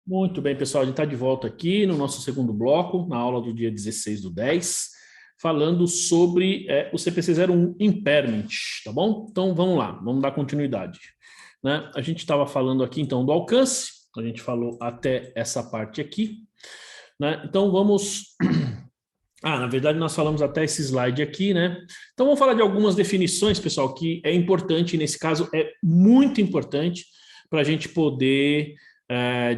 Muito bem, pessoal, a gente está de volta aqui no nosso segundo bloco, na aula do dia 16/10, falando sobre o CPC 01 Impairment, tá bom? Então, vamos lá, vamos dar continuidade. Né? A gente estava falando aqui, então, do alcance, a gente falou até essa parte aqui, né? Então, vamos... na verdade, nós falamos até esse slide aqui, né? Então, vamos falar de algumas definições, pessoal, que é importante, nesse caso, é muito importante para a gente poder,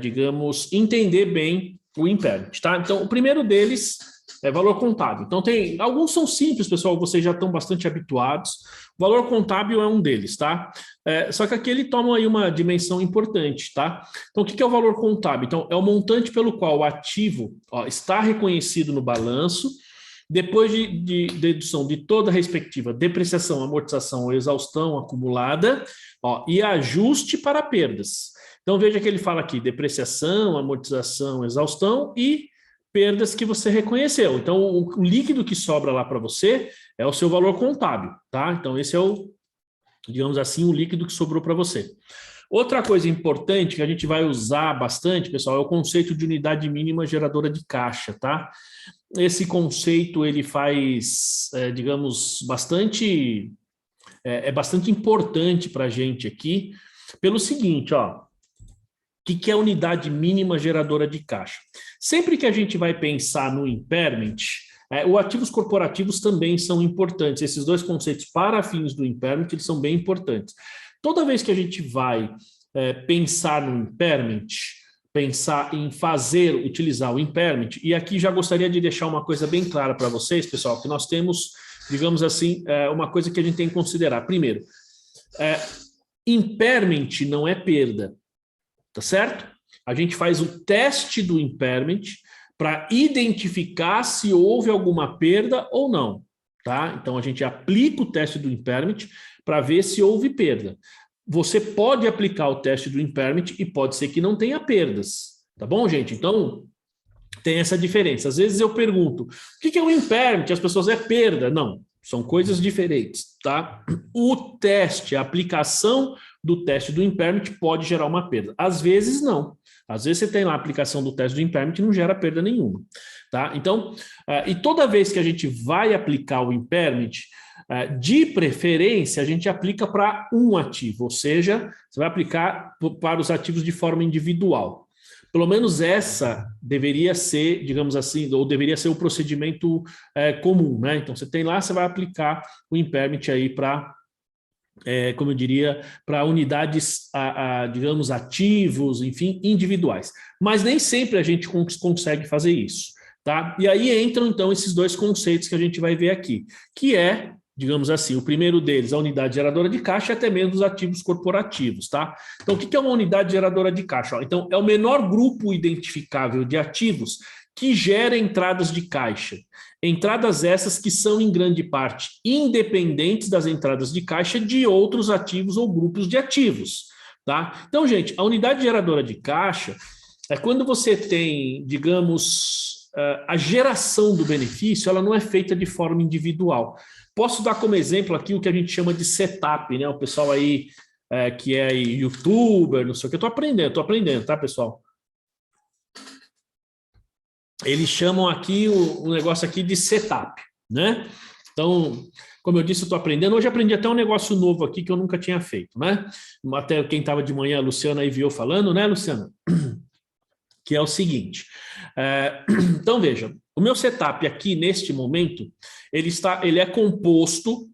digamos, entender bem o impairment, tá? Então, o primeiro deles é valor contábil. Então, alguns são simples, pessoal, vocês já estão bastante habituados. O valor contábil é um deles, tá? Só que aqui ele toma aí uma dimensão importante, tá? Então, o que é o valor contábil? Então, é o montante pelo qual o ativo está reconhecido no balanço, depois de dedução de toda a respectiva depreciação, amortização ou exaustão acumulada, e ajuste para perdas. Então, veja que ele fala aqui, depreciação, amortização, exaustão e perdas que você reconheceu. Então, o líquido que sobra lá para você é o seu valor contábil, tá? Então, esse é digamos assim, o líquido que sobrou para você. Outra coisa importante que a gente vai usar bastante, pessoal, é o conceito de unidade mínima geradora de caixa, tá? Esse conceito, ele faz, digamos, bastante... É bastante importante para a gente aqui, pelo seguinte, ó, o que é a unidade mínima geradora de caixa? Sempre que a gente vai pensar no impairment, os ativos corporativos também são importantes. Esses dois conceitos, para fins do impairment, eles são bem importantes. Toda vez que a gente vai pensar no impairment, pensar em utilizar o impairment, e aqui já gostaria de deixar uma coisa bem clara para vocês, pessoal, que nós temos, digamos assim, uma coisa que a gente tem que considerar. Primeiro, impairment não é perda, tá certo? A gente faz o teste do impairment para identificar se houve alguma perda ou não, tá? Então, a gente aplica o teste do impairment para ver se houve perda. Você pode aplicar o teste do impairment e pode ser que não tenha perdas, tá bom, gente? Então, tem essa diferença. Às vezes eu pergunto, o que é o impairment? As pessoas, é perda. Não, são coisas diferentes, tá? O teste, a aplicação do teste do impairment pode gerar uma perda. Às vezes, não. Às vezes você tem lá a aplicação do teste do impairment e não gera perda nenhuma, tá? Então, e toda vez que a gente vai aplicar o impairment, de preferência, a gente aplica para um ativo, ou seja, você vai aplicar para os ativos de forma individual. Pelo menos essa deveria ser, digamos assim, ou deveria ser o procedimento comum, né? Então, você tem lá, você vai aplicar o impairment aí para, como eu diria, para unidades, digamos, ativos, enfim, individuais. Mas nem sempre a gente consegue fazer isso, tá? E aí entram, então, esses dois conceitos que a gente vai ver aqui, que é, digamos assim, o primeiro deles, a unidade geradora de caixa, e até mesmo os ativos corporativos, tá? Então, o que é uma unidade geradora de caixa? Então, é o menor grupo identificável de ativos que gera entradas de caixa. Entradas essas que são, em grande parte, independentes das entradas de caixa de outros ativos ou grupos de ativos, tá? Então, gente, a unidade geradora de caixa é quando você tem, digamos, a geração do benefício, ela não é feita de forma individual. Posso dar como exemplo aqui o que a gente chama de setup, né? O pessoal aí que é youtuber, não sei o que, eu tô aprendendo, tá, pessoal? Eles chamam aqui o negócio aqui de setup, né? Então, como eu disse, eu estou aprendendo. Hoje aprendi até um negócio novo aqui que eu nunca tinha feito, né? Até quem estava de manhã, a Luciana aí viu falando, né, Luciana? Que é o seguinte. Então, veja, o meu setup aqui, neste momento, ele é composto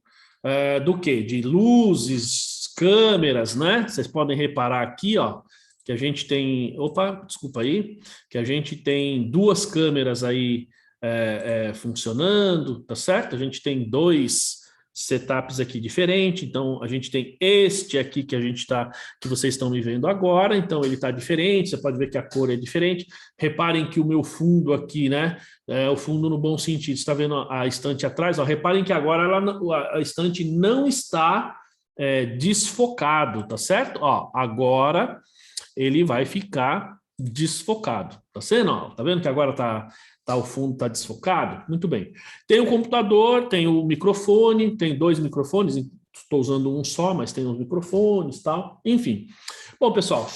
do quê? De luzes, câmeras, né? Vocês podem reparar aqui, ó, que a gente tem... Opa, desculpa aí. Que a gente tem duas câmeras aí funcionando, tá certo? A gente tem dois setups aqui diferentes, então a gente tem este aqui que vocês estão me vendo agora, então ele está diferente, você pode ver que a cor é diferente. Reparem que o meu fundo aqui, né, o fundo no bom sentido, está vendo a estante atrás, ó, reparem que agora a estante não está desfocado, tá certo? Ó, agora ele vai ficar desfocado, tá sendo? Ó, tá vendo que agora o fundo está desfocado? Muito bem. Tem o computador, tem o microfone, tem dois microfones, estou usando um só, mas tem os microfones e tal, enfim. Bom, pessoal,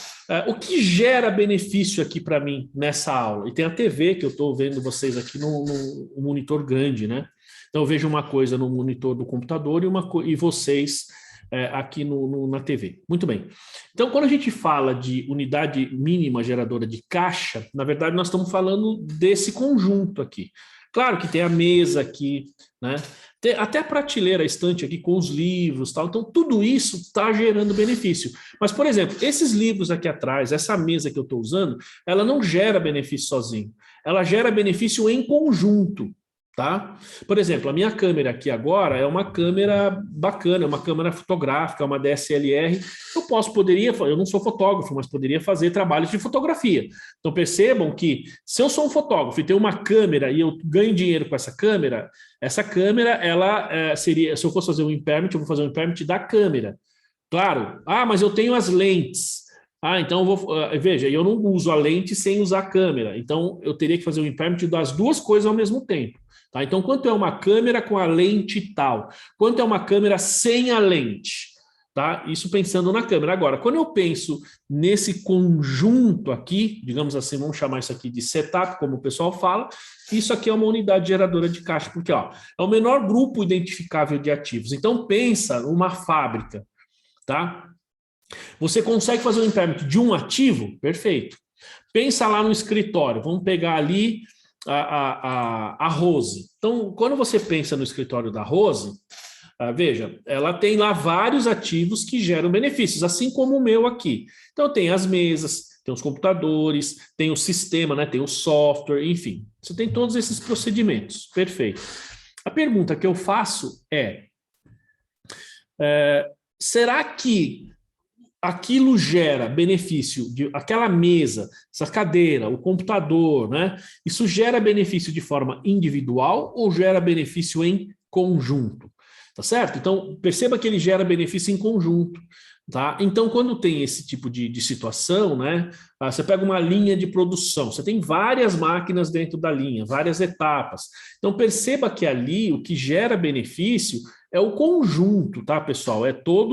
o que gera benefício aqui para mim nessa aula? E tem a TV que eu estou vendo vocês aqui no monitor grande, né? Então eu vejo uma coisa no monitor do computador e vocês aqui na TV. Muito bem. Então, quando a gente fala de unidade mínima geradora de caixa, na verdade nós estamos falando desse conjunto aqui. Claro que tem a mesa aqui, né? Tem até a prateleira, a estante aqui com os livros, tal. Então, tudo isso está gerando benefício. Mas, por exemplo, esses livros aqui atrás, essa mesa que eu estou usando, ela não gera benefício sozinho. Ela gera benefício em conjunto, tá? Por exemplo, a minha câmera aqui agora é uma câmera bacana, é uma câmera fotográfica, uma DSLR. Eu não sou fotógrafo, mas poderia fazer trabalhos de fotografia. Então percebam que se eu sou um fotógrafo e tenho uma câmera e eu ganho dinheiro com essa câmera, ela seria, se eu fosse fazer um impairment, eu vou fazer um impairment da câmera. Claro, mas eu tenho as lentes. Então veja, eu não uso a lente sem usar a câmera. Então eu teria que fazer um impairment das duas coisas ao mesmo tempo. Tá? Então, quanto é uma câmera com a lente tal? Quanto é uma câmera sem a lente? Tá? Isso pensando na câmera. Agora, quando eu penso nesse conjunto aqui, digamos assim, vamos chamar isso aqui de setup, como o pessoal fala, isso aqui é uma unidade geradora de caixa, porque é o menor grupo identificável de ativos. Então, pensa numa fábrica, tá? Você consegue fazer um impairment de um ativo? Perfeito. Pensa lá no escritório, vamos pegar ali a Rose. Então, quando você pensa no escritório da Rose, veja, ela tem lá vários ativos que geram benefícios, assim como o meu aqui. Então, tem as mesas, tem os computadores, tem o sistema, né, tem o software, enfim. Você tem todos esses procedimentos. Perfeito. A pergunta que eu faço será que aquilo gera benefício, aquela mesa, essa cadeira, o computador, né? Isso gera benefício de forma individual ou gera benefício em conjunto? Tá certo? Então, perceba que ele gera benefício em conjunto. Tá? Então, quando tem esse tipo de situação, né? Você pega uma linha de produção, você tem várias máquinas dentro da linha, várias etapas. Então, perceba que ali o que gera benefício é o conjunto, tá, pessoal?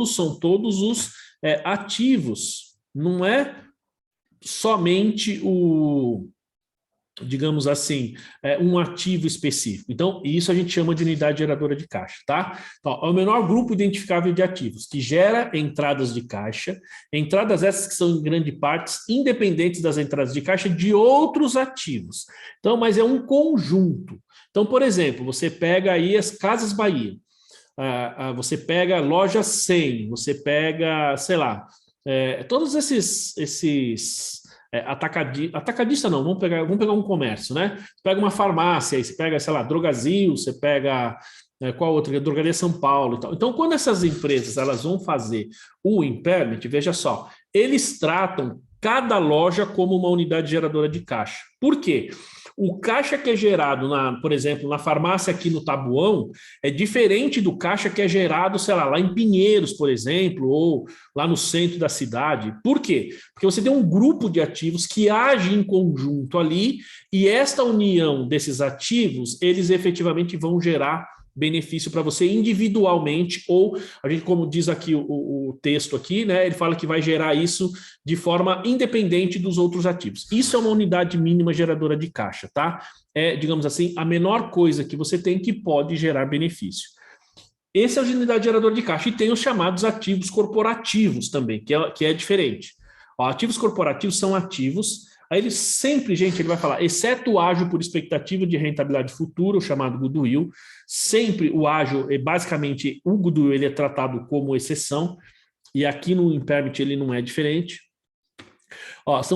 São todos os ativos, não é somente digamos assim, um ativo específico. Então, isso a gente chama de unidade geradora de caixa, tá? Então, é o menor grupo identificável de ativos, que gera entradas de caixa, entradas essas que são em grande parte independentes das entradas de caixa de outros ativos. Então, mas é um conjunto. Então, por exemplo, você pega aí as Casas Bahia, você pega a loja 100, você pega, sei lá, todos esses atacadista não, vamos pegar um comércio, né? Você pega uma farmácia, aí você pega, sei lá, Drogazil, você pega qual outra? Drogaria São Paulo e tal. Então, quando essas empresas elas vão fazer o impairment, veja só, eles tratam cada loja como uma unidade geradora de caixa. Por quê? O caixa que é gerado, por exemplo, na farmácia aqui no Tabuão, é diferente do caixa que é gerado, sei lá em Pinheiros, por exemplo, ou lá no centro da cidade. Por quê? Porque você tem um grupo de ativos que age em conjunto ali, e esta união desses ativos, eles efetivamente vão gerar benefício para você individualmente, ou a gente, como diz aqui o texto aqui, né, ele fala que vai gerar isso de forma independente dos outros ativos. Isso é uma unidade mínima geradora de caixa, tá? É, digamos assim, a menor coisa que você tem que pode gerar benefício. Esse é a unidade geradora de caixa, e tem os chamados ativos corporativos também, que é diferente. Ativos corporativos são ativos. Aí ele sempre, gente, ele vai falar, exceto o ágio por expectativa de rentabilidade futura, o chamado goodwill, sempre o ágio, basicamente, o goodwill ele é tratado como exceção, e aqui no impairment ele não é diferente.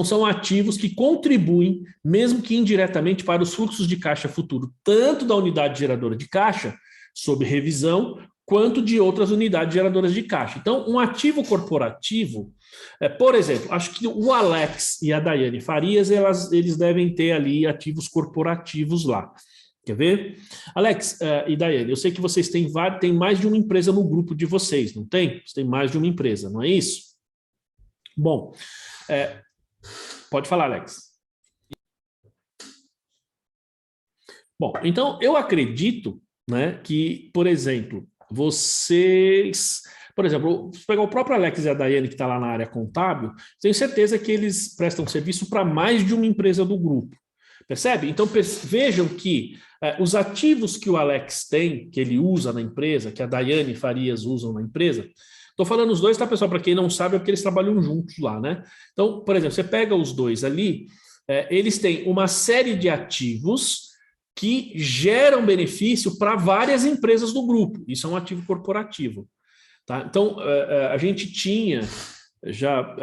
São ativos que contribuem, mesmo que indiretamente, para os fluxos de caixa futuro, tanto da unidade geradora de caixa, sob revisão, quanto de outras unidades geradoras de caixa. Então, um ativo corporativo, por exemplo, acho que o Alex e a Daiane Farias, eles devem ter ali ativos corporativos lá. Quer ver? Alex e Daiane, eu sei que vocês têm mais de uma empresa no grupo de vocês, não tem? Vocês têm mais de uma empresa, não é isso? Bom, pode falar, Alex. Bom, então eu acredito, né, que, por exemplo, vocês... Por exemplo, se pegar o próprio Alex e a Daiane, que está lá na área contábil, tenho certeza que eles prestam serviço para mais de uma empresa do grupo. Percebe? Então, vejam que os ativos que o Alex tem, que ele usa na empresa, que a Daiane e Farias usam na empresa, estou falando os dois, tá, pessoal? Para quem não sabe, é porque eles trabalham juntos lá, né? Então, por exemplo, você pega os dois ali, eles têm uma série de ativos que geram benefício para várias empresas do grupo. Isso é um ativo corporativo. Tá? Então, a gente tinha já,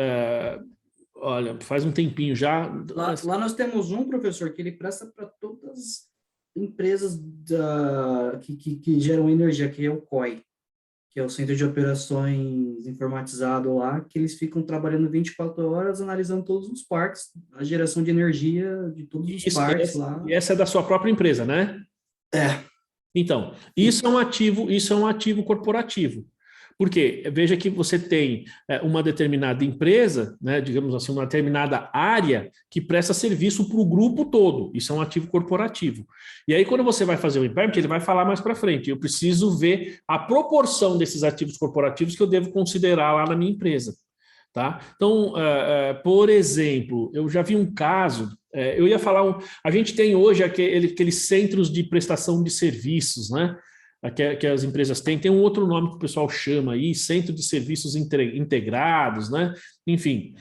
olha, faz um tempinho já... Lá nós temos um, professor, que ele presta para todas as empresas que geram energia, que é o COI, que é o Centro de Operações Informatizado lá, que eles ficam trabalhando 24 horas, analisando todos os parques, a geração de energia de todos os parques lá. E essa é da sua própria empresa, né? Então, isso é um ativo corporativo. Porque veja que você tem uma determinada empresa, né, digamos assim, uma determinada área que presta serviço para o grupo todo. Isso é um ativo corporativo. E aí, quando você vai fazer o impairment, ele vai falar mais para frente. Eu preciso ver a proporção desses ativos corporativos que eu devo considerar lá na minha empresa. Tá? Então, por exemplo, eu já vi um caso, eu ia falar, a gente tem hoje aqueles centros de prestação de serviços, né? Que as empresas têm, tem um outro nome que o pessoal chama aí, Centro de Serviços Integrados, né? Enfim,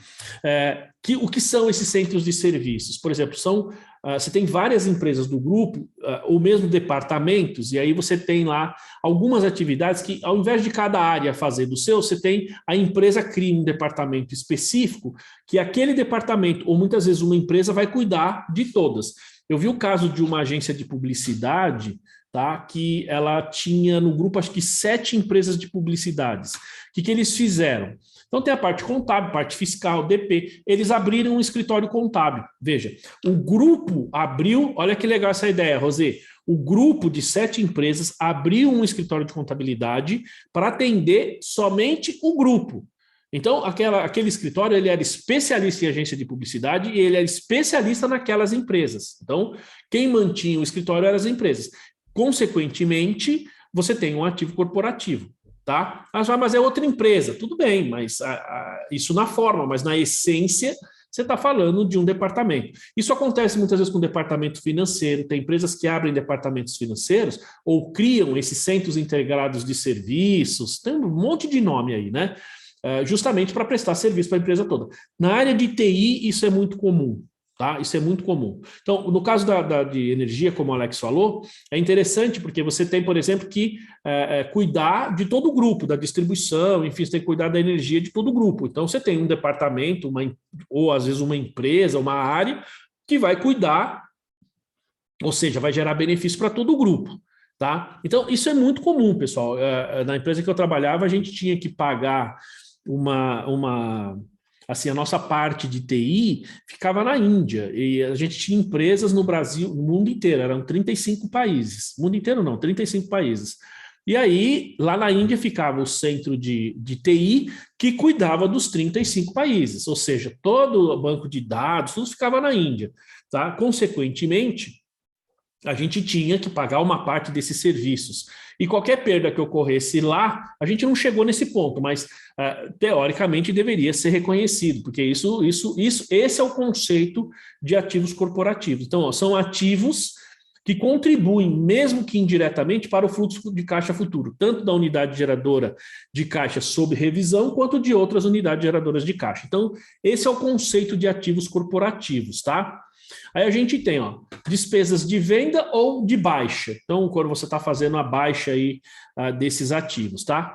o que são esses centros de serviços? Por exemplo, você tem várias empresas do grupo, ou mesmo departamentos, e aí você tem lá algumas atividades que, ao invés de cada área fazer do seu, você tem, a empresa cria um departamento específico, que aquele departamento, ou muitas vezes uma empresa, vai cuidar de todas. Eu vi o caso de uma agência de publicidade, tá, que ela tinha no grupo, acho que 7 empresas de publicidades. O que eles fizeram? Então tem a parte contábil, parte fiscal, DP. Eles abriram um escritório contábil. Veja, o grupo abriu, olha que legal essa ideia, Rosê. O grupo de 7 empresas abriu um escritório de contabilidade para atender somente o grupo. Então, aquele escritório, ele era especialista em agência de publicidade e ele era especialista naquelas empresas. Então, quem mantinha o escritório eram as empresas. Consequentemente, você tem um ativo corporativo, tá? Mas é outra empresa. Tudo bem, mas isso na forma, mas na essência, você está falando de um departamento. Isso acontece muitas vezes com o departamento financeiro. Tem empresas que abrem departamentos financeiros ou criam esses centros integrados de serviços. Tem um monte de nome aí, né? Justamente para prestar serviço para a empresa toda. Na área de TI, isso é muito comum. Tá? Isso é muito comum. Então, no caso de energia, como o Alex falou, é interessante porque você tem, por exemplo, que cuidar de todo o grupo, da distribuição, enfim, você tem que cuidar da energia de todo o grupo. Então, você tem um departamento, ou às vezes uma empresa, uma área, que vai cuidar, ou seja, vai gerar benefício para todo o grupo. Tá? Então, isso é muito comum, pessoal. Na empresa que eu trabalhava, a gente tinha que pagar assim, a nossa parte de TI ficava na Índia, e a gente tinha empresas no Brasil, no mundo inteiro, eram 35 países. Mundo inteiro não, 35 países. E aí, lá na Índia ficava o centro de TI que cuidava dos 35 países, ou seja, todo o banco de dados, tudo ficava na Índia. Tá? Consequentemente, a gente tinha que pagar uma parte desses serviços. E qualquer perda que ocorresse lá, a gente não chegou nesse ponto, mas teoricamente deveria ser reconhecido, porque esse é o conceito de ativos corporativos. Então, são ativos que contribuem, mesmo que indiretamente, para o fluxo de caixa futuro, tanto da unidade geradora de caixa sob revisão, quanto de outras unidades geradoras de caixa. Então, esse é o conceito de ativos corporativos, tá? Aí a gente tem, despesas de venda ou de baixa. Então, quando você está fazendo a baixa aí, desses ativos, tá?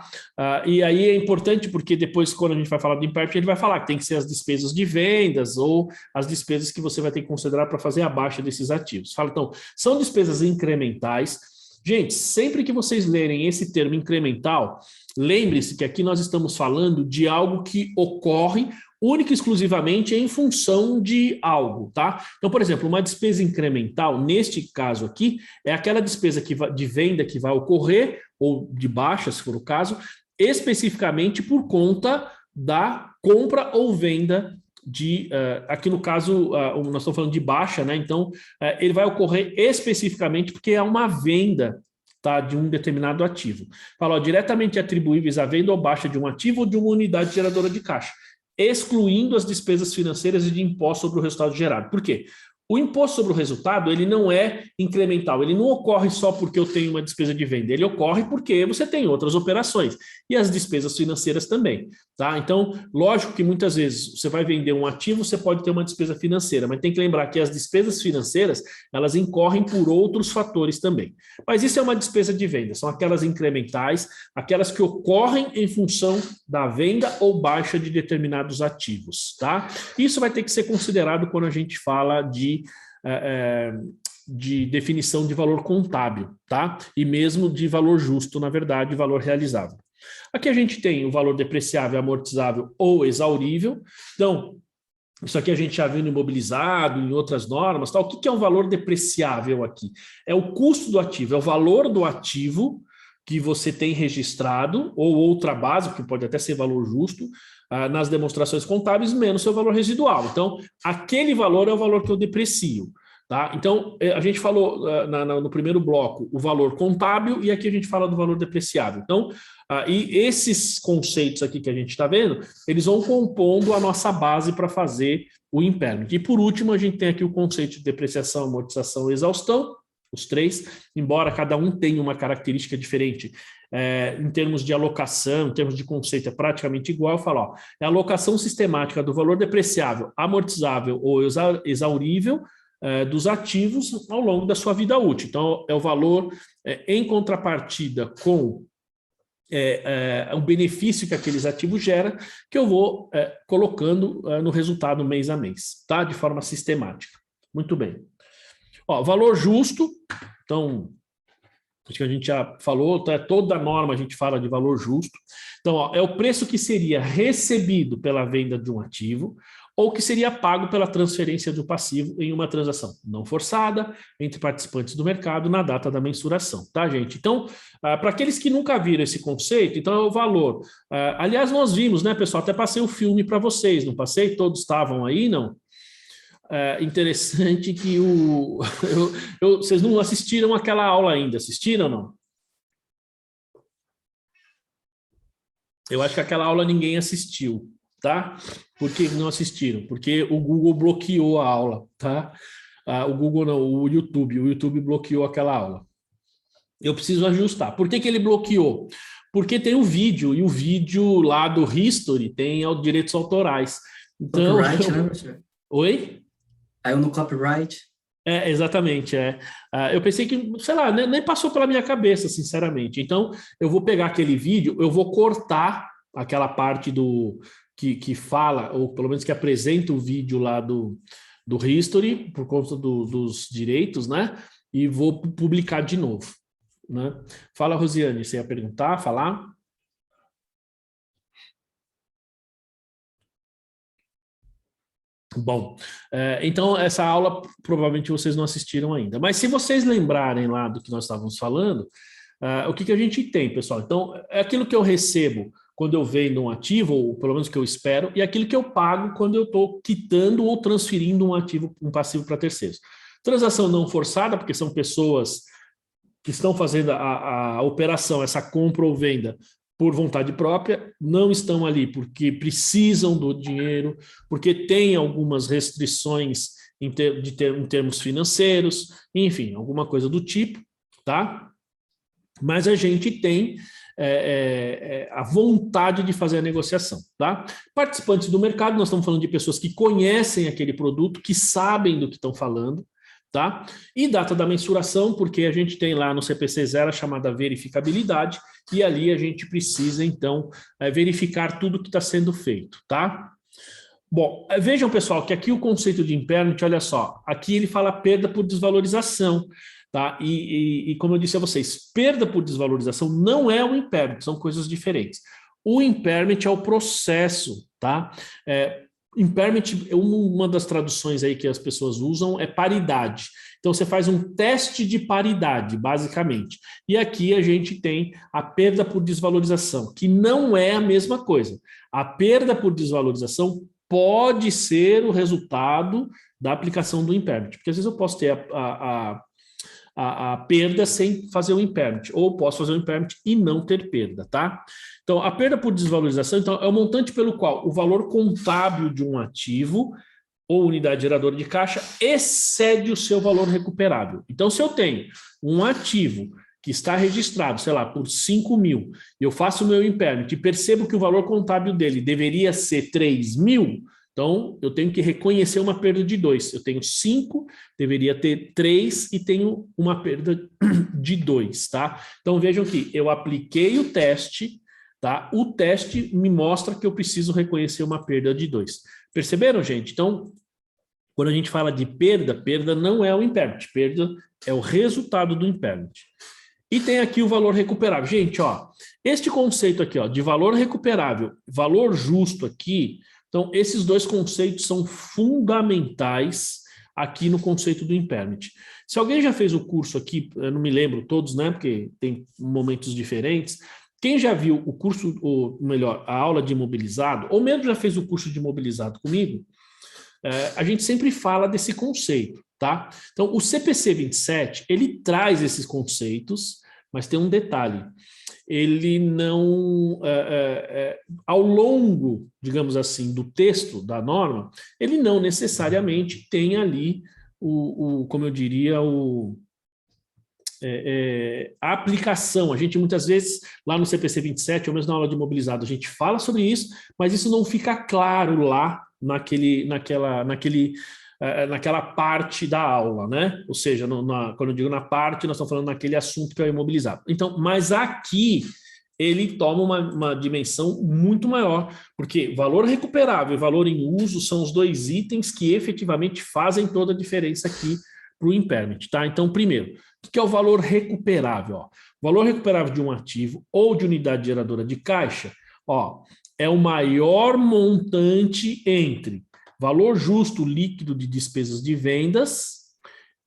E aí é importante porque depois, quando a gente vai falar do impairment, ele vai falar que tem que ser as despesas de vendas ou as despesas que você vai ter que considerar para fazer a baixa desses ativos. Fala, então, são despesas incrementais. Gente, sempre que vocês lerem esse termo incremental, lembre-se que aqui nós estamos falando de algo que ocorre única e exclusivamente em função de algo, tá? Então, por exemplo, uma despesa incremental, neste caso aqui, é aquela despesa de venda que vai ocorrer, ou de baixa, se for o caso, especificamente por conta da compra ou venda aqui no caso, nós estamos falando de baixa, né? Então, ele vai ocorrer especificamente porque é uma venda tá, de um determinado ativo. Fala, ó, diretamente atribuíveis à venda ou baixa de um ativo ou de uma unidade geradora de caixa, excluindo as despesas financeiras e de imposto sobre o resultado gerado. Por quê? O imposto sobre o resultado, ele não é incremental, ele não ocorre só porque eu tenho uma despesa de venda, ele ocorre porque você tem outras operações e as despesas financeiras também, tá? Então, lógico que muitas vezes você vai vender um ativo, você pode ter uma despesa financeira, mas tem que lembrar que as despesas financeiras, elas incorrem por outros fatores também. Mas isso é uma despesa de venda, são aquelas incrementais, aquelas que ocorrem em função da venda ou baixa de determinados ativos, tá? Isso vai ter que ser considerado quando a gente fala de definição de valor contábil, tá? E mesmo de valor justo, na verdade, valor realizável. Aqui a gente tem o valor depreciável, amortizável ou exaurível. Então, isso aqui a gente já viu no imobilizado, em outras normas, tá? O que é um valor depreciável aqui? É o custo do ativo, é o valor do ativo que você tem registrado, ou outra base, que pode até ser valor justo, nas demonstrações contábeis, menos seu valor residual. Então, aquele valor é o valor que eu deprecio. Tá? Então, a gente falou no primeiro bloco o valor contábil e aqui a gente fala do valor depreciável. Então, e esses conceitos aqui que a gente está vendo, eles vão compondo a nossa base para fazer o impairment. E por último, a gente tem aqui o conceito de depreciação, amortização e exaustão, os três, embora cada um tenha uma característica diferente. Em termos de alocação, em termos de conceito, é praticamente igual. Eu falo, ó, é a alocação sistemática do valor depreciável, amortizável ou exaurível dos ativos ao longo da sua vida útil. Então, é o valor em contrapartida com o benefício que aqueles ativos geram, que eu vou colocando no resultado mês a mês, tá? De forma sistemática. Muito bem. Ó, valor justo, então, acho que a gente já falou, toda a norma a gente fala de valor justo. Então, ó, é o preço que seria recebido pela venda de um ativo ou que seria pago pela transferência do passivo em uma transação não forçada entre participantes do mercado na data da mensuração, tá, gente? Então, para aqueles que nunca viram esse conceito, então é o valor. Aliás, nós vimos, né, pessoal? Até passei o filme para vocês, não passei? Todos estavam aí, não? Interessante que vocês não assistiram aquela aula ainda, assistiram ou não? Eu acho que aquela aula ninguém assistiu, tá? Por que não assistiram? Porque o Google bloqueou a aula, tá? O Google não, o YouTube bloqueou aquela aula. Eu preciso ajustar. Por que ele bloqueou? Porque tem o vídeo, e o vídeo lá do History tem direitos autorais. Então, copyright, né, professor? Oi? Caiu no copyright. Exatamente. Eu pensei que, sei lá, nem passou pela minha cabeça, sinceramente. Então, eu vou pegar aquele vídeo, eu vou cortar aquela parte que fala, ou pelo menos que apresenta o vídeo lá do History, por conta dos direitos, né? E vou publicar de novo, né? Fala, Rosiane, você ia perguntar, falar? Bom, então essa aula provavelmente vocês não assistiram ainda, mas se vocês lembrarem lá do que nós estávamos falando, o que a gente tem, pessoal? Então, é aquilo que eu recebo quando eu vendo um ativo, ou pelo menos que eu espero, e aquilo que eu pago quando eu estou quitando ou transferindo um passivo para terceiros. Transação não forçada, porque são pessoas que estão fazendo a operação, essa compra ou venda, por vontade própria, não estão ali porque precisam do dinheiro, porque tem algumas restrições em termos financeiros, enfim, alguma coisa do tipo, tá? Mas a gente tem a vontade de fazer a negociação, tá? Participantes do mercado, nós estamos falando de pessoas que conhecem aquele produto, que sabem do que estão falando, tá? E data da mensuração, porque a gente tem lá no CPC 0 a chamada verificabilidade, e ali a gente precisa, então, verificar tudo que está sendo feito, tá? Bom, vejam, pessoal, que aqui o conceito de impairment, olha só, aqui ele fala perda por desvalorização, tá? E como eu disse a vocês, perda por desvalorização não é o impairment, são coisas diferentes. O impairment é o processo, tá? Impairment, uma das traduções aí que as pessoas usam é paridade. Então, você faz um teste de paridade, basicamente. E aqui a gente tem a perda por desvalorização, que não é a mesma coisa. A perda por desvalorização pode ser o resultado da aplicação do impairment. Porque às vezes eu posso ter a perda sem fazer o impairment, ou posso fazer o impairment e não ter perda, tá? Então, a perda por desvalorização, então, é o montante pelo qual o valor contábil de um ativo ou unidade geradora de caixa excede o seu valor recuperável. Então, se eu tenho um ativo que está registrado, sei lá, por 5 mil, e eu faço o meu impairment e percebo que o valor contábil dele deveria ser 3 mil, então eu tenho que reconhecer uma perda de 2. Eu tenho 5, deveria ter 3 e tenho uma perda de 2, tá? Então vejam que eu apliquei o teste, tá? O teste me mostra que eu preciso reconhecer uma perda de 2. Perceberam, gente? Então, quando a gente fala de perda, perda não é o impairment, perda é o resultado do impairment. E tem aqui o valor recuperável. Gente, ó, este conceito aqui, ó, de valor recuperável, valor justo aqui, então esses dois conceitos são fundamentais aqui no conceito do impairment. Se alguém já fez o curso aqui, eu não me lembro todos, né, porque tem momentos diferentes, quem já viu o curso, ou melhor, a aula de imobilizado, ou mesmo já fez o curso de imobilizado comigo, a gente sempre fala desse conceito, tá? Então, o CPC 27, ele traz esses conceitos, mas tem um detalhe. Ele não, ao longo, digamos assim, do texto da norma, ele não necessariamente tem ali como eu diria, a aplicação. A gente muitas vezes, lá no CPC 27, ou mesmo na aula de imobilizado, a gente fala sobre isso, mas isso não fica claro lá naquela parte da aula, né? Ou seja, quando eu digo na parte, nós estamos falando naquele assunto que é o imobilizado. Então, mas aqui ele toma uma dimensão muito maior, porque valor recuperável e valor em uso são os dois itens que efetivamente fazem toda a diferença aqui para o impairment, tá? Então, primeiro, o que é o valor recuperável? Ó? O valor recuperável de um ativo ou de unidade geradora de caixa, ó, é o maior montante entre valor justo líquido de despesas de vendas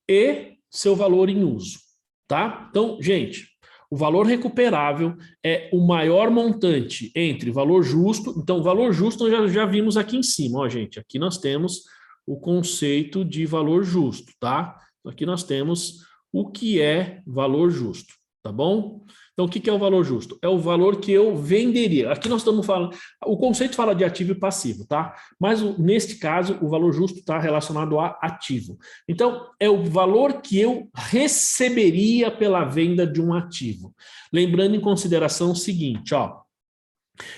e seu valor em uso, tá? Então, gente, o valor recuperável é o maior montante entre valor justo. Então, o valor justo nós já vimos aqui em cima, ó, gente. Aqui nós temos o conceito de valor justo, tá? Aqui nós temos o que é valor justo, tá bom? Então, o que é o valor justo? É o valor que eu venderia. Aqui nós estamos falando... O conceito fala de ativo e passivo, tá? Mas, neste caso, o valor justo está relacionado a ativo. Então, é o valor que eu receberia pela venda de um ativo. Lembrando em consideração o seguinte, ó.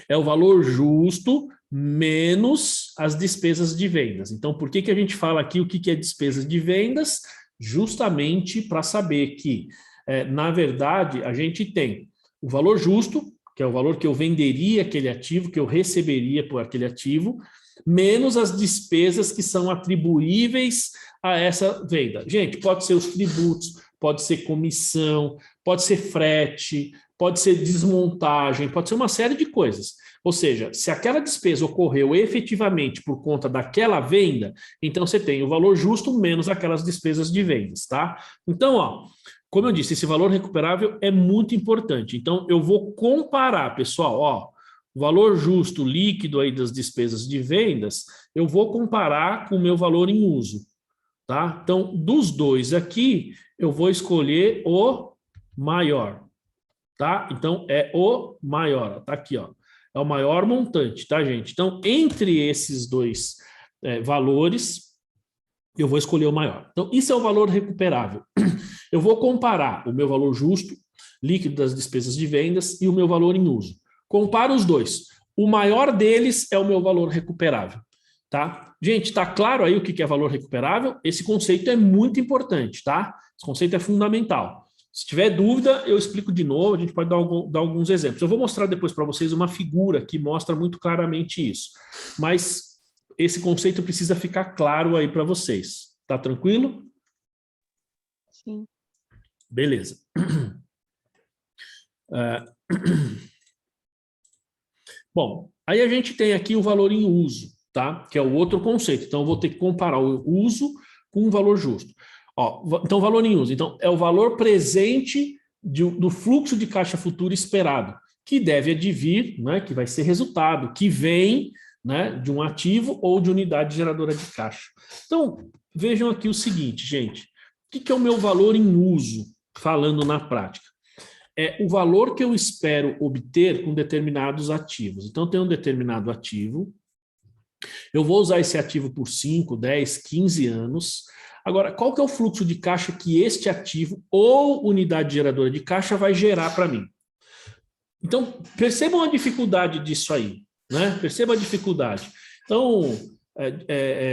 É o valor justo menos as despesas de vendas. Então, por que a gente fala aqui o que é despesas de vendas? Justamente para saber que, na verdade, a gente tem o valor justo, que é o valor que eu venderia aquele ativo, que eu receberia por aquele ativo, menos as despesas que são atribuíveis a essa venda. Gente, pode ser os tributos, pode ser comissão, pode ser frete, pode ser desmontagem, pode ser uma série de coisas. Ou seja, se aquela despesa ocorreu efetivamente por conta daquela venda, então você tem o valor justo menos aquelas despesas de vendas, tá? Então, ó, como eu disse, esse valor recuperável é muito importante. Então, eu vou comparar, pessoal, ó, o valor justo líquido aí das despesas de vendas, eu vou comparar com o meu valor em uso, tá? Então, dos dois aqui, eu vou escolher o maior, tá? Então, é o maior, ó, tá aqui, ó. É o maior montante, tá, gente? Então, entre esses dois valores, eu vou escolher o maior. Então, isso é o valor recuperável. Eu vou comparar o meu valor justo, líquido das despesas de vendas, e o meu valor em uso. Comparo os dois. O maior deles é o meu valor recuperável, tá? Gente, tá claro aí o que é valor recuperável? Esse conceito é muito importante, tá? Esse conceito é fundamental. Se tiver dúvida, eu explico de novo, a gente pode dar alguns exemplos. Eu vou mostrar depois para vocês uma figura que mostra muito claramente isso. Mas esse conceito precisa ficar claro aí para vocês. Tá tranquilo? Sim. Beleza. Bom, aí a gente tem aqui o valor em uso, tá? Que é o outro conceito. Então, eu vou ter que comparar o uso com o valor justo. Ó, então, valor em uso. Então, é o valor presente do fluxo de caixa futuro esperado, que deve advir, né, que vai ser resultado, que vem, né, de um ativo ou de unidade geradora de caixa. Então, vejam aqui o seguinte, gente. que é o meu valor em uso, falando na prática? É o valor que eu espero obter com determinados ativos. Então, tem um determinado ativo, eu vou usar esse ativo por 5, 10, 15 anos. Agora, qual que é o fluxo de caixa que este ativo ou unidade geradora de caixa vai gerar para mim? Então, percebam a dificuldade disso aí, né? Perceba a dificuldade. Então,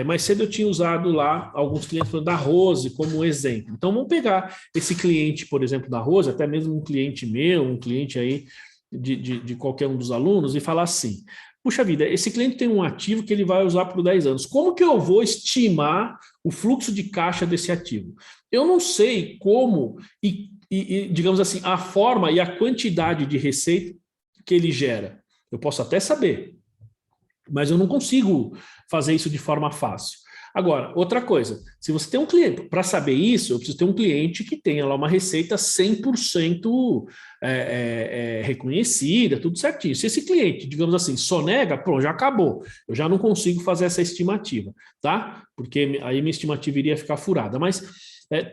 mais cedo eu tinha usado lá alguns clientes da Rose como exemplo. Então, vamos pegar esse cliente, por exemplo, da Rose, até mesmo um cliente meu, um cliente aí de qualquer um dos alunos, e falar assim, puxa vida, esse cliente tem um ativo que ele vai usar por 10 anos. Como que eu vou estimar o fluxo de caixa desse ativo? Eu não sei como digamos assim, a forma e a quantidade de receita que ele gera. Eu posso até saber, mas eu não consigo fazer isso de forma fácil. Agora, outra coisa, se você tem um cliente, para saber isso, eu preciso ter um cliente que tenha lá uma receita 100% reconhecida, tudo certinho. Se esse cliente, digamos assim, sonega, pronto, já acabou. Eu já não consigo fazer essa estimativa, tá? Porque aí minha estimativa iria ficar furada. Mas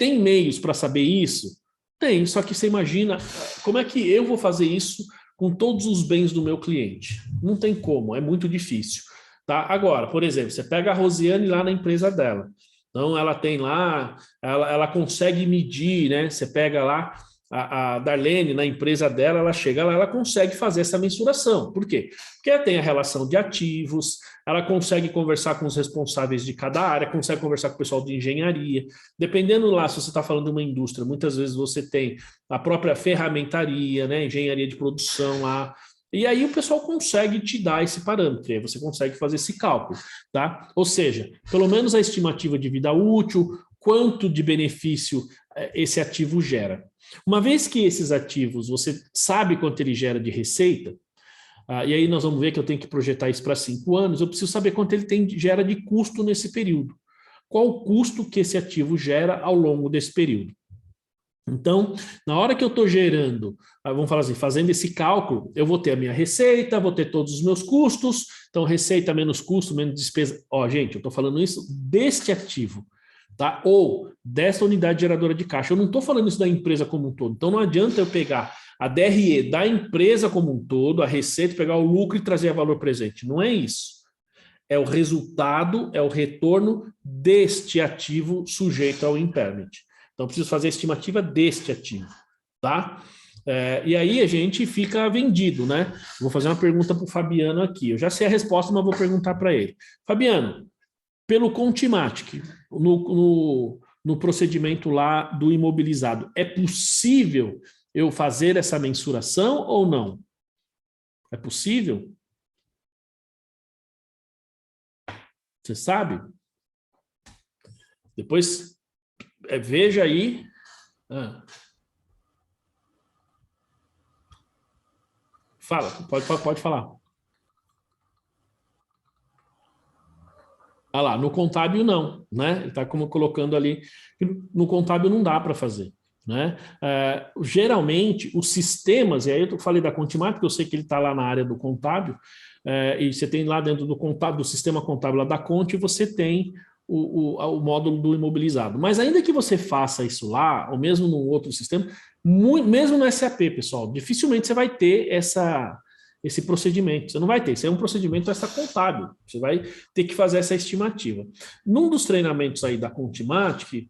tem meios para saber isso? Tem, só que você imagina como é que eu vou fazer isso com todos os bens do meu cliente? Não tem como, é muito difícil. Tá? Agora, por exemplo, você pega a Rosiane lá na empresa dela. Então, ela tem lá, ela consegue medir, né? Você pega lá a Darlene na empresa dela, ela chega lá, ela consegue fazer essa mensuração. Por quê? Porque ela tem a relação de ativos, ela consegue conversar com os responsáveis de cada área, consegue conversar com o pessoal de engenharia. Dependendo lá, se você está falando de uma indústria, muitas vezes você tem a própria ferramentaria, né? Engenharia de produção lá. E aí o pessoal consegue te dar esse parâmetro, aí você consegue fazer esse cálculo, tá? Ou seja, pelo menos a estimativa de vida útil, quanto de benefício esse ativo gera. Uma vez que esses ativos, você sabe quanto ele gera de receita, e aí nós vamos ver que eu tenho que projetar isso para 5 anos, eu preciso saber quanto ele gera de custo nesse período. Qual o custo que esse ativo gera ao longo desse período? Então, na hora que eu estou gerando, vamos falar assim, fazendo esse cálculo, eu vou ter a minha receita, vou ter todos os meus custos, então receita menos custo, menos despesa. Ó, gente, eu estou falando isso deste ativo, tá? Ou desta unidade geradora de caixa. Eu não estou falando isso da empresa como um todo. Então, não adianta eu pegar a DRE da empresa como um todo, a receita, pegar o lucro e trazer a valor presente. Não é isso. É o resultado, é o retorno deste ativo sujeito ao impairment. Então, eu preciso fazer a estimativa deste ativo, tá? E aí a gente fica vendido, né? Vou fazer uma pergunta para o Fabiano aqui. Eu já sei a resposta, mas vou perguntar para ele. Fabiano, pelo Contimatic, no procedimento lá do imobilizado, é possível eu fazer essa mensuração ou não? É possível? Você sabe? Depois... veja aí. Fala, pode falar. Ah lá, no contábil não, né? Ele está como colocando ali. No contábil não dá para fazer, né? Geralmente, os sistemas, e aí eu falei da Contimatic, porque eu sei que ele está lá na área do contábil, e você tem lá dentro do contábil, do sistema contábil lá da Conte, você tem o módulo do imobilizado. Mas ainda que você faça isso lá, ou mesmo num outro sistema, mesmo no SAP, pessoal, dificilmente você vai ter esse procedimento. Você não vai ter. Isso é um procedimento extracontábil. Você vai ter que fazer essa estimativa. Num dos treinamentos aí da Contimatic,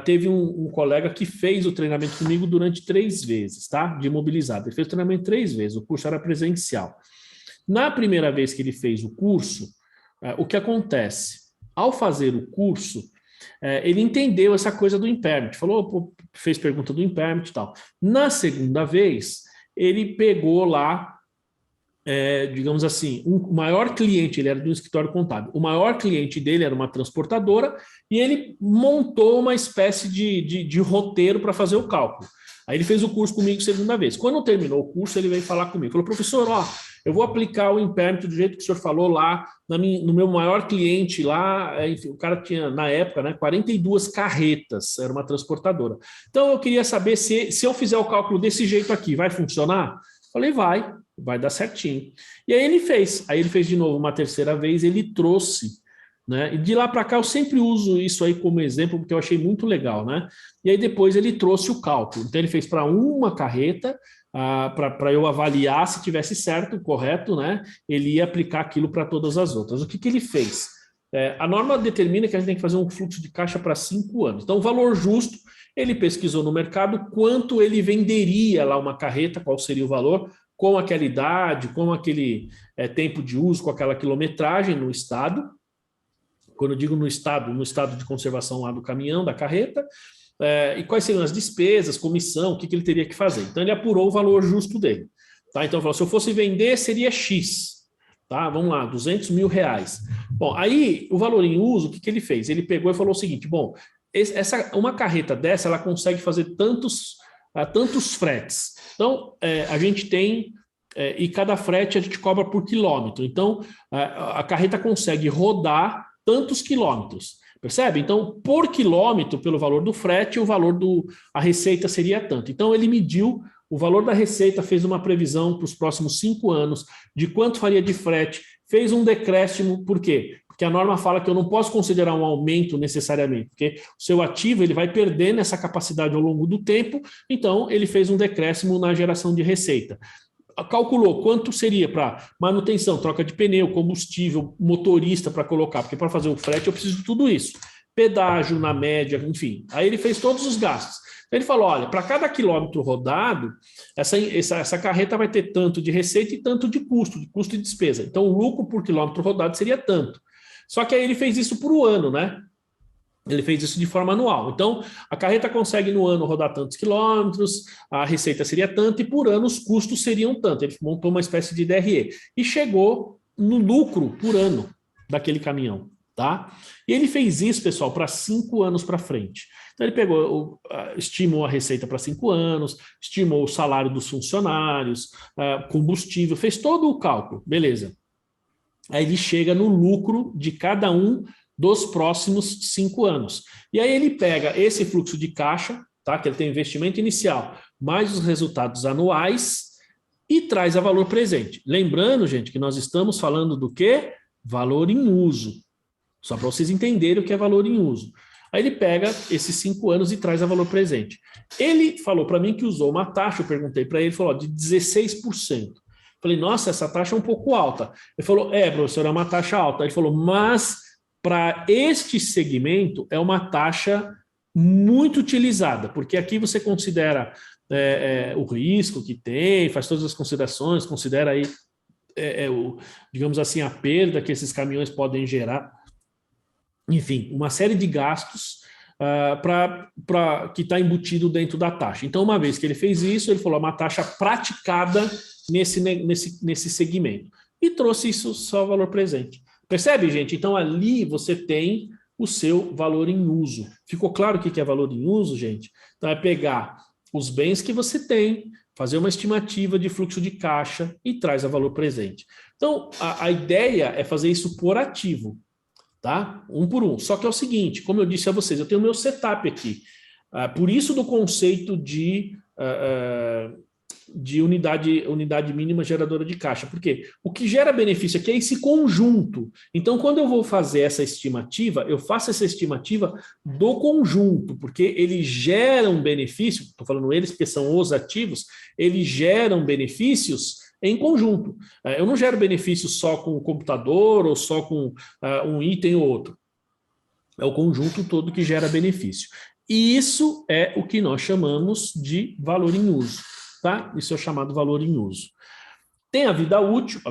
teve um colega que fez o treinamento comigo durante 3 vezes, tá? De imobilizado. Ele fez o treinamento 3 vezes. O curso era presencial. Na primeira vez que ele fez o curso, o que acontece? Ao fazer o curso, ele entendeu essa coisa do impairment, fez pergunta do impairment e tal. Na segunda vez, ele pegou lá, digamos assim, o maior cliente, ele era de um escritório contábil, o maior cliente dele era uma transportadora e ele montou uma espécie de roteiro para fazer o cálculo. Aí ele fez o curso comigo segunda vez. Quando terminou o curso, ele veio falar comigo. Falou, professor, eu vou aplicar o impairment do jeito que o senhor falou lá, no meu maior cliente lá, enfim, o cara tinha, na época, né, 42 carretas, era uma transportadora. Então, eu queria saber se eu fizer o cálculo desse jeito aqui, vai funcionar? Falei, vai dar certinho. E aí ele fez de novo uma terceira vez, ele trouxe, né? E de lá para cá eu sempre uso isso aí como exemplo, porque eu achei muito legal, né? E aí depois ele trouxe o cálculo. Então ele fez para uma carreta, para eu avaliar se tivesse certo, correto, né? Ele ia aplicar aquilo para todas as outras. O que ele fez? A norma determina que a gente tem que fazer um fluxo de caixa para 5 anos. Então, o valor justo, ele pesquisou no mercado quanto ele venderia lá uma carreta, qual seria o valor, com aquela idade, com aquele tempo de uso, com aquela quilometragem no estado. Quando eu digo no estado de conservação lá do caminhão, da carreta, e quais seriam as despesas, comissão, o que ele teria que fazer. Então, ele apurou o valor justo dele. Tá? Então, falou, se eu fosse vender, seria X. Tá? Vamos lá, R$200 mil. Bom, aí, o valor em uso, o que ele fez? Ele pegou e falou o seguinte, bom, uma carreta dessa, ela consegue fazer tantos fretes. Então, a gente tem, e cada frete a gente cobra por quilômetro. Então, a carreta consegue rodar tantos quilômetros. Percebe? Então, por quilômetro, pelo valor do frete, a receita seria tanto. Então, ele mediu o valor da receita, fez uma previsão para os próximos 5 anos de quanto faria de frete, fez um decréscimo. Por quê? Porque a norma fala que eu não posso considerar um aumento necessariamente, porque o seu ativo ele vai perdendo essa capacidade ao longo do tempo, então ele fez um decréscimo na geração de receita. Calculou quanto seria para manutenção, troca de pneu, combustível, motorista para colocar, porque para fazer o frete eu preciso de tudo isso. Pedágio na média, enfim. Aí ele fez todos os gastos. Ele falou, olha, para cada quilômetro rodado, essa carreta vai ter tanto de receita e tanto de custo e despesa. Então o lucro por quilômetro rodado seria tanto. Só que aí ele fez isso por ano, né? Ele fez isso de forma anual. Então, a carreta consegue no ano rodar tantos quilômetros, a receita seria tanto, e por ano os custos seriam tanto. Ele montou uma espécie de DRE. E chegou no lucro por ano daquele caminhão. Tá? E ele fez isso, pessoal, para 5 anos para frente. Então, ele estimou a receita para 5 anos, estimou o salário dos funcionários, combustível, fez todo o cálculo. Beleza. Aí ele chega no lucro de cada um dos próximos 5 anos. E aí ele pega esse fluxo de caixa, tá? Que ele tem investimento inicial, mais os resultados anuais e traz a valor presente. Lembrando, gente, que nós estamos falando do quê? Valor em uso. Só para vocês entenderem o que é valor em uso. Aí ele pega esses 5 anos e traz a valor presente. Ele falou para mim que usou uma taxa, eu perguntei para ele, falou de 16%. Falei, nossa, essa taxa é um pouco alta. Ele falou, professor, é uma taxa alta. Ele falou, mas para este segmento é uma taxa muito utilizada, porque aqui você considera o risco que tem, faz todas as considerações, considera aí, digamos assim, a perda que esses caminhões podem gerar, enfim, uma série de gastos que está embutido dentro da taxa. Então, uma vez que ele fez isso, ele falou uma taxa praticada nesse segmento e trouxe isso só valor presente. Percebe, gente? Então, ali você tem o seu valor em uso. Ficou claro o que é valor em uso, gente? Então, é pegar os bens que você tem, fazer uma estimativa de fluxo de caixa e traz a valor presente. Então, a ideia é fazer isso por ativo, tá? Um por um. Só que é o seguinte, como eu disse a vocês, eu tenho o meu setup aqui. Por isso do conceito de unidade mínima geradora de caixa. Porque o que gera benefício aqui é esse conjunto. Então, quando eu vou fazer essa estimativa, eu faço essa estimativa do conjunto, porque eles geram benefício, estou falando eles porque são os ativos, eles geram benefícios em conjunto. Eu não gero benefícios só com o computador ou só com um item ou outro. É o conjunto todo que gera benefício. E isso é o que nós chamamos de valor em uso. Tá? Isso é chamado valor em uso. Tem a vida útil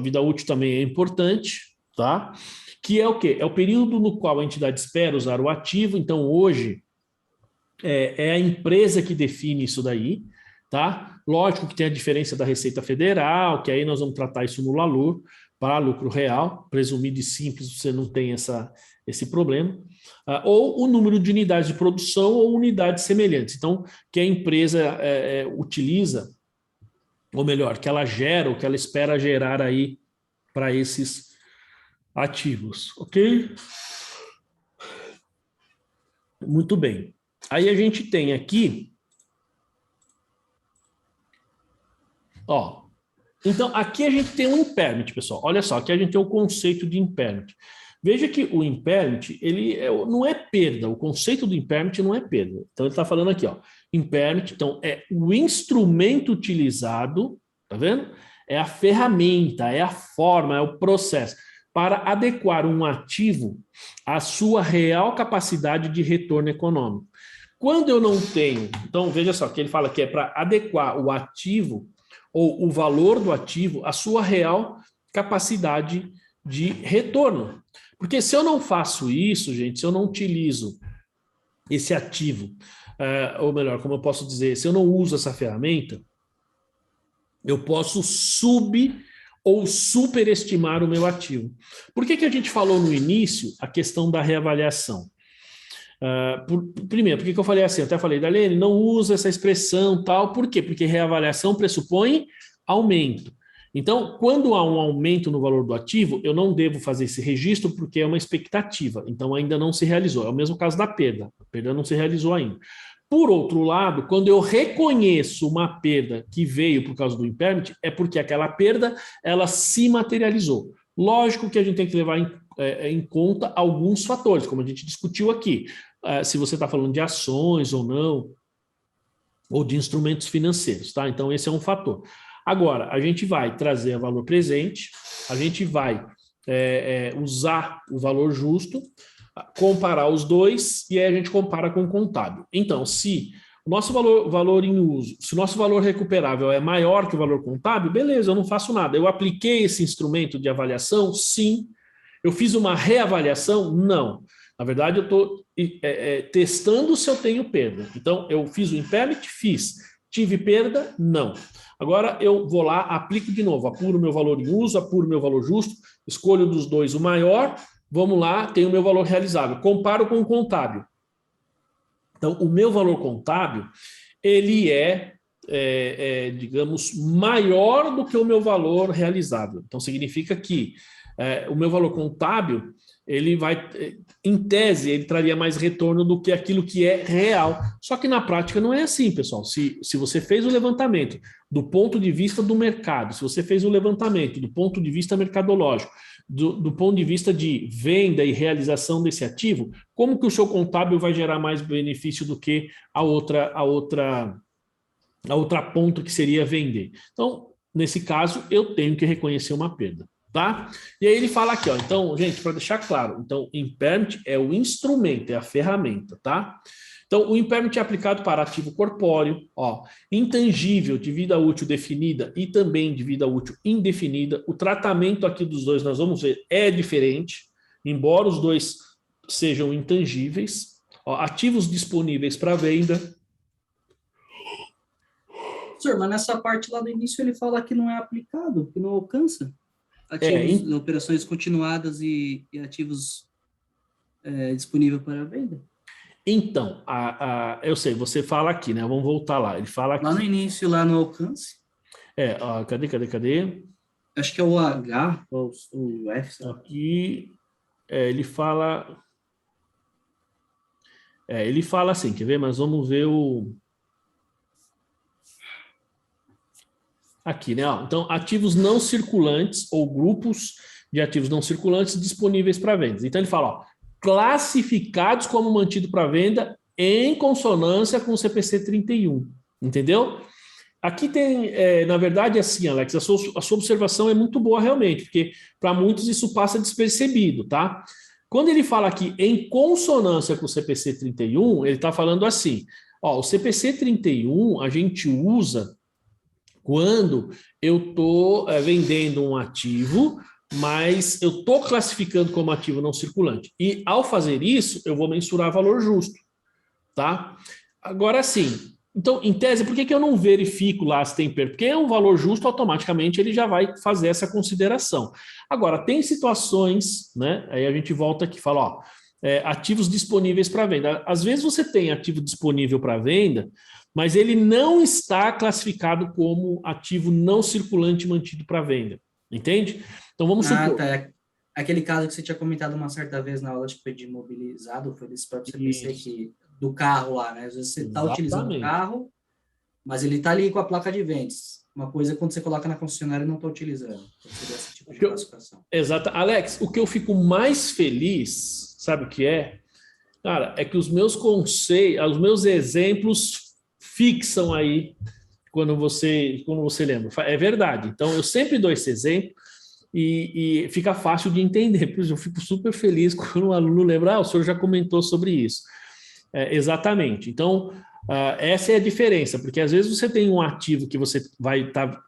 também é importante, tá? Que é o quê? É o período no qual a entidade espera usar o ativo. Então, hoje, é a empresa que define isso daí, tá? Lógico que tem a diferença da Receita Federal, que aí nós vamos tratar isso no LALUR, para lucro real, presumido e simples, você não tem esse problema. Ou o número de unidades de produção ou unidades semelhantes. Então, que a empresa utiliza, ou melhor, que ela gera, ou que ela espera gerar aí para esses ativos, ok? Muito bem. Aí a gente tem aqui, então aqui a gente tem um impairment, pessoal. Olha só, aqui a gente tem o conceito de impairment. Veja que o impairment, não é perda, o conceito do impairment não é perda. Então, ele está falando aqui, ó, impairment, então, é o instrumento utilizado, tá vendo? É a ferramenta, é a forma, é o processo, para adequar um ativo à sua real capacidade de retorno econômico. Quando eu não tenho, então, veja só, que ele fala que é para adequar o ativo, ou o valor do ativo, à sua real capacidade de retorno. Porque se eu não faço isso, gente, se eu não utilizo esse ativo, ou melhor, como eu posso dizer, se eu não uso essa ferramenta, eu posso ou superestimar o meu ativo. Por que a gente falou no início a questão da reavaliação? Primeiro, por que eu falei assim? Eu até falei, Darlene, não usa essa expressão tal. Por quê? Porque reavaliação pressupõe aumento. Então, quando há um aumento no valor do ativo, eu não devo fazer esse registro porque é uma expectativa. Então, ainda não se realizou. É o mesmo caso da perda. A perda não se realizou ainda. Por outro lado, quando eu reconheço uma perda que veio por causa do impairment, é porque aquela perda ela se materializou. Lógico que a gente tem que levar em conta alguns fatores, como a gente discutiu aqui. Se você está falando de ações ou não, ou de instrumentos financeiros, tá? Então, esse é um fator. Agora, a gente vai trazer o valor presente, a gente vai usar o valor justo, comparar os dois, e aí a gente compara com o contábil. Então, se o nosso valor em uso, se o nosso valor recuperável é maior que o valor contábil, beleza, eu não faço nada. Eu apliquei esse instrumento de avaliação? Sim. Eu fiz uma reavaliação? Não. Na verdade, eu estou testando se eu tenho perda. Então, eu fiz o impairment? Fiz. Tive perda? Não. Agora, eu vou lá, aplico de novo, apuro meu valor em uso, apuro meu valor justo, escolho dos dois o maior, vamos lá, tenho o meu valor realizável. Comparo com o contábil. Então, o meu valor contábil, ele digamos, maior do que o meu valor realizável. Então, significa que o meu valor contábil, ele vai, em tese, ele traria mais retorno do que aquilo que é real. Só que na prática não é assim, pessoal. Se você fez o levantamento do ponto de vista do mercado, se você fez o levantamento do ponto de vista mercadológico, do ponto de vista de venda e realização desse ativo, como que o seu contábil vai gerar mais benefício do que a outra ponta que seria vender? Então, nesse caso, eu tenho que reconhecer uma perda. Tá? E aí ele fala aqui, ó, então, gente, para deixar claro, então, impairment é o instrumento, é a ferramenta, tá? Então, o impairment é aplicado para ativo corpóreo, ó, intangível de vida útil definida e também de vida útil indefinida. O tratamento aqui dos dois, nós vamos ver, é diferente, embora os dois sejam intangíveis. Ó, ativos disponíveis para venda. Senhor, mas nessa parte lá do início ele fala que não é aplicado, que não alcança. Ativos, operações continuadas e ativos disponíveis para venda. Então, eu sei, você fala aqui, né? Vamos voltar lá. Ele fala aqui. Lá no início, lá no alcance. Cadê? Acho que é o H ou o F. Sabe? Aqui, ele fala... ele fala assim, quer ver? Mas vamos ver o... Aqui, né? Então, ativos não circulantes ou grupos de ativos não circulantes disponíveis para venda. Então, ele fala, ó, classificados como mantido para venda em consonância com o CPC 31. Entendeu? Aqui tem, na verdade, assim, Alex, a sua observação é muito boa realmente, porque para muitos isso passa despercebido, tá? Quando ele fala aqui em consonância com o CPC 31, ele está falando assim, ó, o CPC 31 a gente usa quando eu estou vendendo um ativo, mas eu estou classificando como ativo não circulante. E ao fazer isso, eu vou mensurar valor justo, tá? Agora sim, então, em tese, por que eu não verifico lá se tem perda? Porque é um valor justo, automaticamente ele já vai fazer essa consideração. Agora, tem situações, né? Aí a gente volta aqui e fala, ó, ativos disponíveis para venda. Às vezes você tem ativo disponível para venda, mas ele não está classificado como ativo não circulante mantido para venda. Entende? Então, vamos supor... Tá. Aquele caso que você tinha comentado uma certa vez na aula de imobilizado, foi desse próprio CPC do carro lá, né? Às vezes você está utilizando o carro, mas ele está ali com a placa de vendas. Uma coisa é quando você coloca na concessionária e não está utilizando. Então, seria esse tipo de classificação. Exato. Alex, o que eu fico mais feliz, sabe o que é? Cara, é que os meus conceitos, os meus exemplos fixam aí quando você lembra. É verdade. Então, eu sempre dou esse exemplo e fica fácil de entender. Por isso, eu fico super feliz quando o aluno lembra, o senhor já comentou sobre isso. Exatamente. Então, essa é a diferença, porque às vezes você tem um ativo que você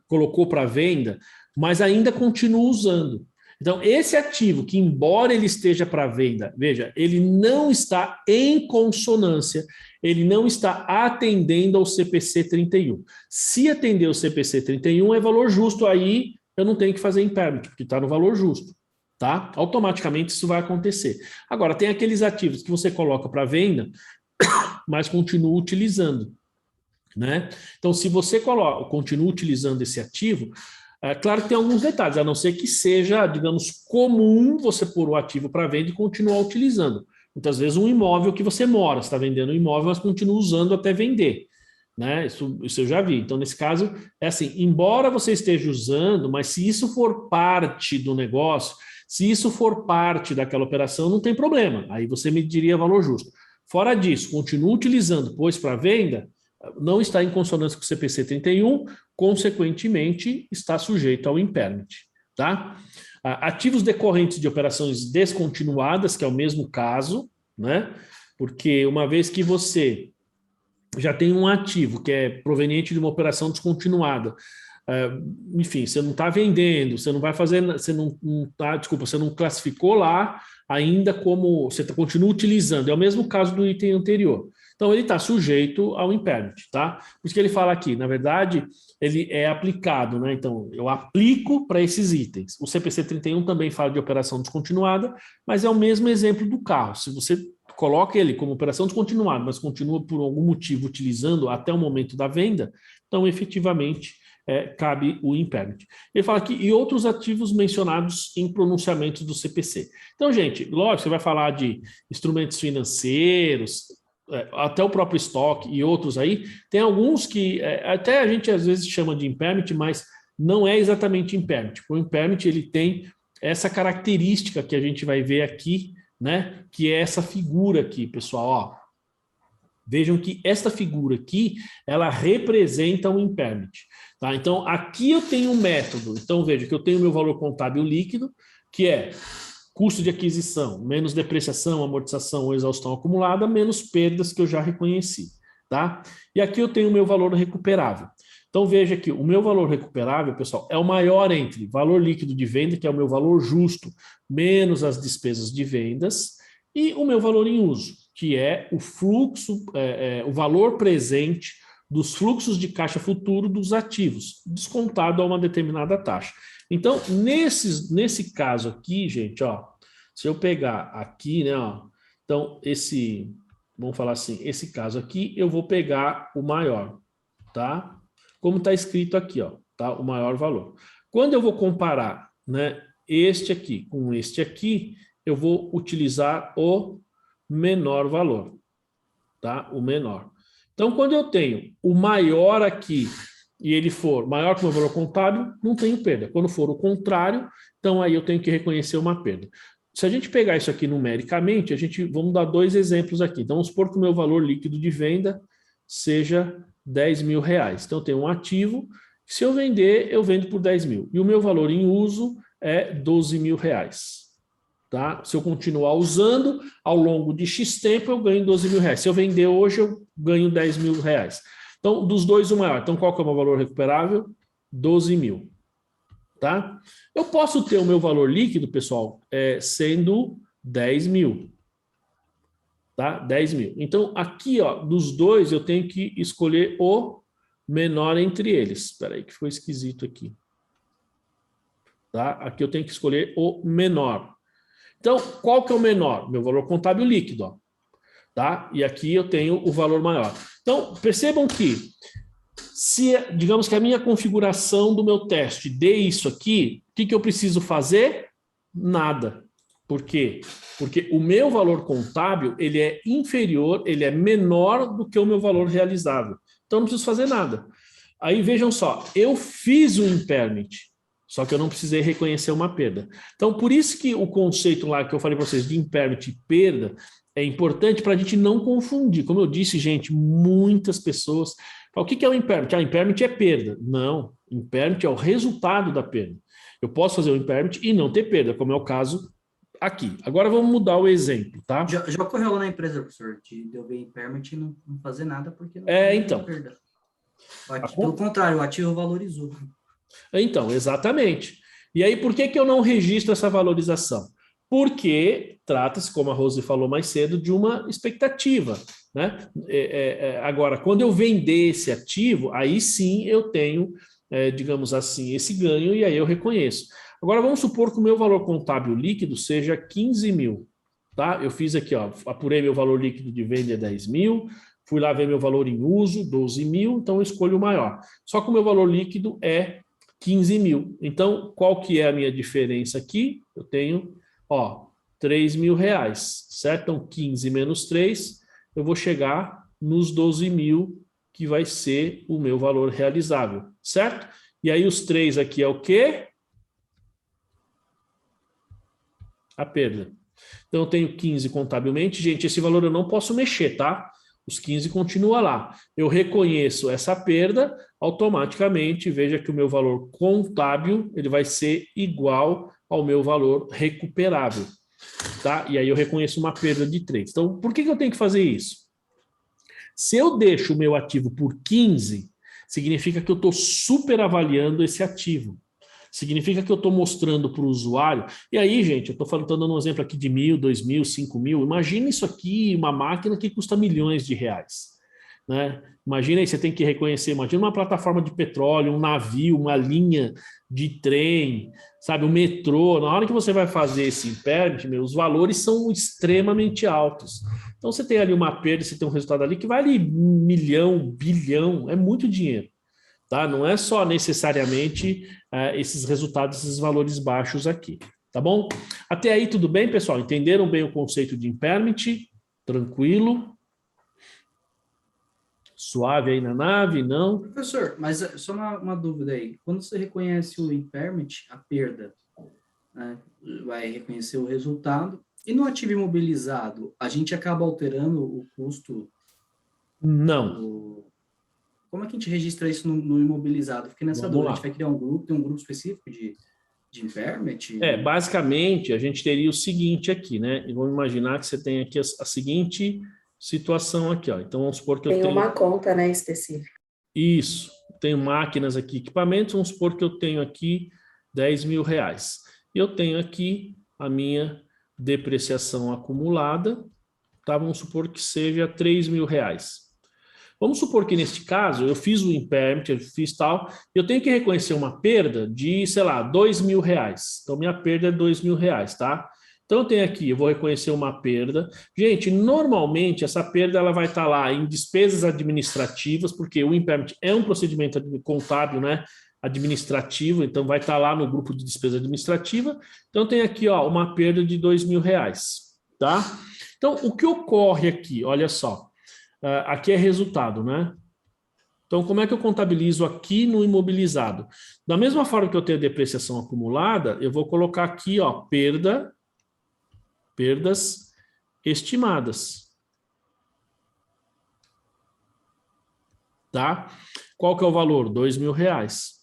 colocou para venda, mas ainda continua usando. Então, esse ativo, que embora ele esteja para venda, veja, ele não está em consonância, ele não está atendendo ao CPC 31. Se atender o CPC 31, é valor justo, aí eu não tenho que fazer impairment, porque está no valor justo, tá? Automaticamente isso vai acontecer. Agora, tem aqueles ativos que você coloca para venda, mas continua utilizando, né? Então, se você continua utilizando esse ativo, é claro que tem alguns detalhes, a não ser que seja, digamos, comum você pôr o ativo para venda e continuar utilizando. Muitas vezes um imóvel que você mora, você está vendendo um imóvel, mas continua usando até vender, né? Isso eu já vi. Então, nesse caso, é assim, embora você esteja usando, mas se isso for parte do negócio, se isso for parte daquela operação, não tem problema. Aí você mediria valor justo. Fora disso, continua utilizando, pois para venda, não está em consonância com o CPC 31, consequentemente, está sujeito ao impairment, tá? Ativos decorrentes de operações descontinuadas, que é o mesmo caso, né? Porque uma vez que você já tem um ativo que é proveniente de uma operação descontinuada, enfim, você não está vendendo, você não vai fazer, você você não classificou lá ainda como, você continua utilizando, é o mesmo caso do item anterior. Então, ele está sujeito ao impairment, tá? Por isso que ele fala aqui, na verdade, ele é aplicado, né? Então, eu aplico para esses itens. O CPC 31 também fala de operação descontinuada, mas é o mesmo exemplo do carro. Se você coloca ele como operação descontinuada, mas continua por algum motivo utilizando até o momento da venda, então, efetivamente, cabe o impairment. Ele fala aqui, e outros ativos mencionados em pronunciamentos do CPC. Então, gente, lógico, você vai falar de instrumentos financeiros, até o próprio estoque e outros aí, tem alguns que até a gente às vezes chama de impairment, mas não é exatamente impairment. O impairment ele tem essa característica que a gente vai ver aqui, né? Que é essa figura aqui, pessoal, ó. Vejam que esta figura aqui, ela representa um impairment. Tá? Então, aqui eu tenho um método. Então, veja que eu tenho o meu valor contábil líquido, que é custo de aquisição, menos depreciação, amortização ou exaustão acumulada, menos perdas que eu já reconheci. Tá? E aqui eu tenho o meu valor recuperável. Então, veja que o meu valor recuperável, pessoal, é o maior entre valor líquido de venda, que é o meu valor justo, menos as despesas de vendas, e o meu valor em uso, que é o fluxo, o valor presente dos fluxos de caixa futuro dos ativos, descontado a uma determinada taxa. Então, nesse caso aqui, gente, ó, se eu pegar aqui, né, ó, então, vamos falar assim, esse caso aqui, eu vou pegar o maior, tá? Como está escrito aqui, ó, tá? O maior valor. Quando eu vou comparar, né, este aqui com este aqui, eu vou utilizar o menor valor, tá? O menor. Então, quando eu tenho o maior aqui e ele for maior que o meu valor contábil, não tenho perda. Quando for o contrário, então aí eu tenho que reconhecer uma perda. Se a gente pegar isso aqui numericamente, vamos dar dois exemplos aqui. Então, vamos supor que o meu valor líquido de venda seja R$10.000. Então, eu tenho um ativo, se eu vender, eu vendo por 10 mil. E o meu valor em uso é R$12.000. Tá? Se eu continuar usando, ao longo de X tempo, eu ganho R$12.000. Se eu vender hoje, eu ganho R$10.000. Então, dos dois, o maior. Então, qual que é o meu valor recuperável? 12 mil. Tá? Eu posso ter o meu valor líquido, pessoal, sendo 10 mil. Tá? 10 mil. Então, aqui, ó, dos dois, eu tenho que escolher o menor entre eles. Espera aí, que ficou esquisito aqui. Tá? Aqui eu tenho que escolher o menor. Então, qual que é o menor? Meu valor contábil líquido, ó. Tá? E aqui eu tenho o valor maior. Então, percebam que, se, digamos que a minha configuração do meu teste dê isso aqui, o que eu preciso fazer? Nada. Por quê? Porque o meu valor contábil, ele é inferior, ele é menor do que o meu valor realizável. Então, não preciso fazer nada. Aí vejam só, eu fiz o impairment, só que eu não precisei reconhecer uma perda. Então, por isso que o conceito lá que eu falei para vocês de impairment e perda é importante para a gente não confundir. Como eu disse, gente, muitas pessoas falam, o que é o impairment? Ah, impairment é perda. Não, impairment é o resultado da perda. Eu posso fazer o impairment e não ter perda, como é o caso aqui. Agora vamos mudar o exemplo, tá? Já ocorreu lá na empresa, professor, de eu ver impairment e não fazer nada porque não Então. perda. Pelo contrário, o ativo valorizou. Então, exatamente. E aí, por que eu não registro essa valorização? Porque trata-se, como a Rose falou mais cedo, de uma expectativa, né? Agora, quando eu vender esse ativo, aí sim eu tenho, digamos assim, esse ganho e aí eu reconheço. Agora, vamos supor que o meu valor contábil líquido seja 15 mil, tá? Eu fiz aqui, ó, apurei meu valor líquido de venda 10 mil, fui lá ver meu valor em uso, 12 mil, então eu escolho o maior. Só que o meu valor líquido é 15 mil. Então, qual que é a minha diferença aqui? Eu tenho, ó, 3 mil reais, certo? Então, 15 menos 3, eu vou chegar nos 12 mil, que vai ser o meu valor realizável, certo? E aí os 3 aqui é o quê? A perda. Então, eu tenho 15 contabilmente. Gente, esse valor eu não posso mexer, tá? Os 15 continua lá. Eu reconheço essa perda, automaticamente, veja que o meu valor contábil ele vai ser igual ao meu valor recuperável. Tá? E aí eu reconheço uma perda de 3. Então, por que eu tenho que fazer isso? Se eu deixo o meu ativo por 15, significa que eu estou superavaliando esse ativo. Significa que eu estou mostrando para o usuário. E aí, gente, eu estou dando um exemplo aqui de 1.000, 2.000, 5.000. Imagina isso aqui, uma máquina que custa milhões de reais. Né? Imagina aí, você tem que reconhecer, imagina uma plataforma de petróleo, um navio, uma linha de trem, sabe, um metrô. Na hora que você vai fazer esse impairment, os valores são extremamente altos. Então você tem ali uma perda, você tem um resultado ali que vale 1 milhão, bilhão, é muito dinheiro. Tá? Não é só necessariamente esses resultados, esses valores baixos aqui. Tá bom? Até aí tudo bem, pessoal? Entenderam bem o conceito de impairment? Tranquilo? Suave aí na nave, não? Professor, mas só uma dúvida aí. Quando você reconhece o impairment, a perda, né, vai reconhecer o resultado, e no ativo imobilizado, a gente acaba alterando o custo? Não. Como é que a gente registra isso no imobilizado? Fiquei nessa dúvida. A gente vai criar um grupo, tem um grupo específico de impairment? Basicamente, a gente teria o seguinte aqui, né? E vamos imaginar que você tem aqui a seguinte situação aqui, ó. Então, vamos supor que eu tenho... Tem uma conta, né, específica. Isso. Tenho máquinas aqui, equipamentos, vamos supor que eu tenho aqui 10 mil reais. E eu tenho aqui a minha depreciação acumulada, tá? Vamos supor que seja 3 mil reais. Vamos supor que, neste caso, eu fiz o impairment, eu fiz tal, eu tenho que reconhecer uma perda de, sei lá, 2 mil reais. Então, minha perda é 2 mil reais, tá? Então, eu tenho aqui, eu vou reconhecer uma perda. Gente, normalmente, essa perda ela vai estar lá em despesas administrativas, porque o impairment é um procedimento contábil, né? Administrativo, então vai estar lá no grupo de despesa administrativa. Então, tem aqui, ó, uma perda de 2 mil reais, tá? Então, o que ocorre aqui? Olha só. Aqui é resultado, né? Então, como é que eu contabilizo aqui no imobilizado? Da mesma forma que eu tenho a depreciação acumulada, eu vou colocar aqui, ó, perdas estimadas. Tá? Qual que é o valor? 2 mil reais.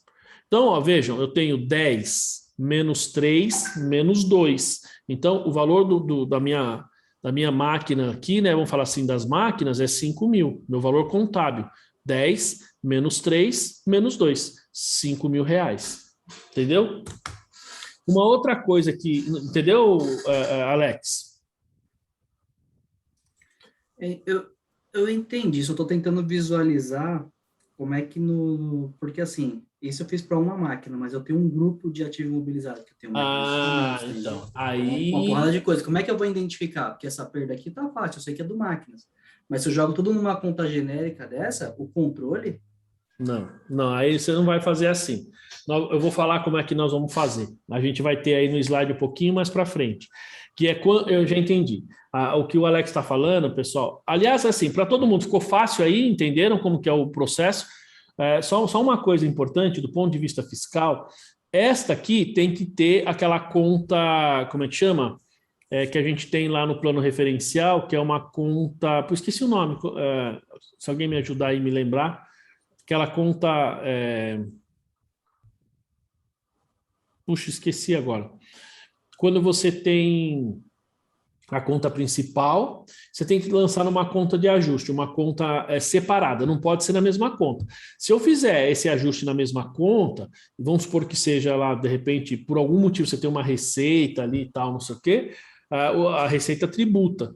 Então, ó, vejam, eu tenho 10 menos 3 menos 2. Então, o valor da minha máquina aqui, né? Vamos falar assim, das máquinas, é 5 mil. Meu valor contábil. 10 menos 3 menos 2. 5 mil reais. Entendeu? Uma outra coisa que... Entendeu, Alex? Eu entendi. Só estou tentando visualizar como é que porque assim, isso eu fiz para uma máquina, mas eu tenho um grupo de ativo imobilizado que eu tenho então, aí... Uma porrada de coisa. Como é que eu vou identificar? Porque essa perda aqui tá fácil, eu sei que é do máquinas. Mas se eu jogo tudo numa conta genérica dessa, o controle... Não, aí você não vai fazer assim. Eu vou falar como é que nós vamos fazer. A gente vai ter aí no slide um pouquinho mais para frente. Que é quando eu já entendi. O que o Alex está falando, pessoal. Aliás, assim, para todo mundo ficou fácil aí, entenderam como que é o processo? Só uma coisa importante do ponto de vista fiscal, esta aqui tem que ter aquela conta, como é que chama? Que a gente tem lá no plano referencial, que é uma conta, esqueci o nome, se alguém me ajudar aí me lembrar, aquela conta, puxa, esqueci agora. Quando você tem a conta principal, você tem que lançar numa conta de ajuste, uma conta separada, não pode ser na mesma conta. Se eu fizer esse ajuste na mesma conta, vamos supor que seja lá, de repente, por algum motivo você tem uma receita ali e tal, não sei o quê, a receita tributa,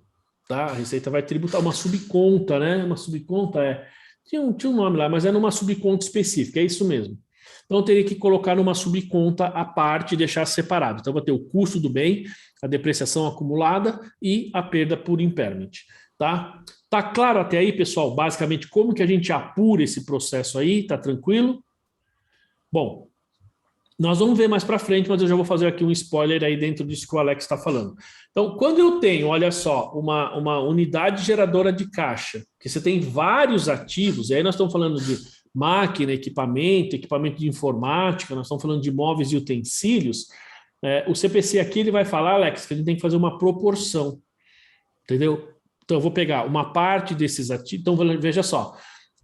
tá? A receita vai tributar uma subconta, né? Uma subconta tinha um nome lá, mas é numa subconta específica, é isso mesmo. Então, eu teria que colocar numa subconta à parte e deixar separado. Então, vou ter o custo do bem, a depreciação acumulada e a perda por impairment. Tá? Tá claro até aí, pessoal, basicamente como que a gente apura esse processo aí? Tá tranquilo? Bom, nós vamos ver mais para frente, mas eu já vou fazer aqui um spoiler aí dentro disso que o Alex está falando. Então, quando eu tenho, olha só, uma unidade geradora de caixa, que você tem vários ativos, e aí nós estamos falando de máquina, equipamento de informática, nós estamos falando de móveis e utensílios, o CPC aqui ele vai falar, Alex, que a gente tem que fazer uma proporção, entendeu? Então, eu vou pegar uma parte desses ativos, então veja só,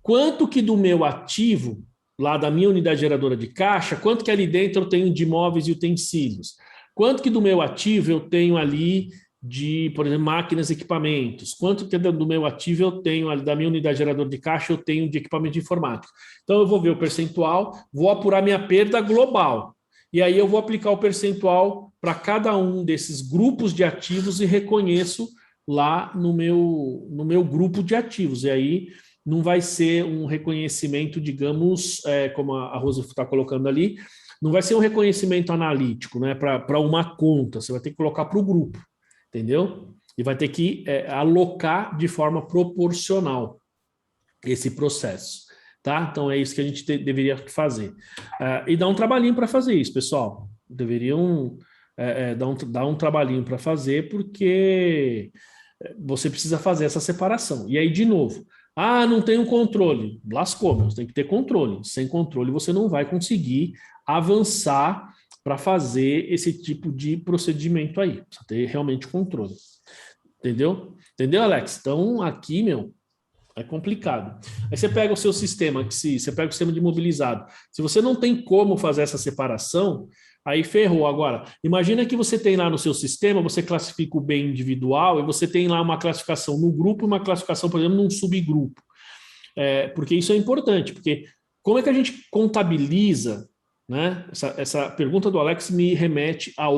quanto que do meu ativo, lá da minha unidade geradora de caixa, quanto que ali dentro eu tenho de móveis e utensílios? Quanto que do meu ativo eu tenho ali de, por exemplo, máquinas e equipamentos? Quanto que do meu ativo eu tenho ali, da minha unidade geradora de caixa eu tenho de equipamento de informática? Então eu vou ver o percentual, vou apurar minha perda global. E aí eu vou aplicar o percentual para cada um desses grupos de ativos e reconheço lá no meu grupo de ativos. E aí não vai ser um reconhecimento, digamos, como a Rosa está colocando ali, não vai ser um reconhecimento analítico, né, para uma conta, você vai ter que colocar para o grupo, entendeu? E vai ter que alocar de forma proporcional esse processo, tá? Então é isso que a gente deveria fazer. E dá um trabalhinho para fazer isso, pessoal. Deveriam dar um trabalhinho para fazer, porque você precisa fazer essa separação. E aí, de novo, não tem um controle. Lascou, mas tem que ter controle. Sem controle, você não vai conseguir avançar para fazer esse tipo de procedimento aí. Precisa ter realmente controle. Entendeu? Entendeu, Alex? Então, aqui, é complicado. Aí você pega o seu sistema, você pega o sistema de imobilizado. Se você não tem como fazer essa separação, aí ferrou. Agora, imagina que você tem lá no seu sistema, você classifica o bem individual e você tem lá uma classificação no grupo e uma classificação, por exemplo, num subgrupo. Porque isso é importante, porque como é que a gente contabiliza, né? Essa pergunta do Alex me remete a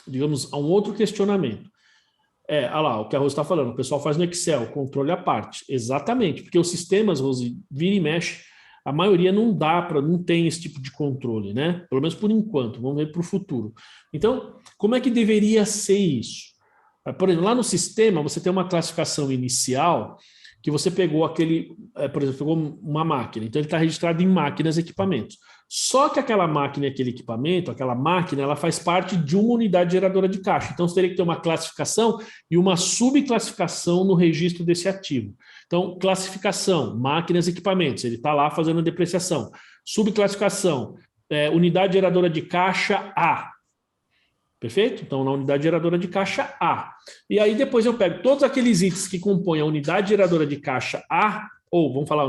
digamos, a um outro questionamento. Olha lá, o que a Rose está falando, o pessoal faz no Excel, controle à parte. Exatamente, porque os sistemas, Rose, vira e mexe, a maioria não tem esse tipo de controle, né? Pelo menos por enquanto, vamos ver para o futuro. Então, como é que deveria ser isso? Por exemplo, lá no sistema, você tem uma classificação inicial que você pegou por exemplo, pegou uma máquina, então ele está registrado em máquinas e equipamentos. Só que aquela máquina e aquele equipamento, aquela máquina, ela faz parte de uma unidade geradora de caixa. Então, você teria que ter uma classificação e uma subclassificação no registro desse ativo. Então, classificação, máquinas e equipamentos, ele está lá fazendo a depreciação. Subclassificação, unidade geradora de caixa A. Perfeito? Então, na unidade geradora de caixa A. E aí, depois eu pego todos aqueles itens que compõem a unidade geradora de caixa A, ou vamos falar,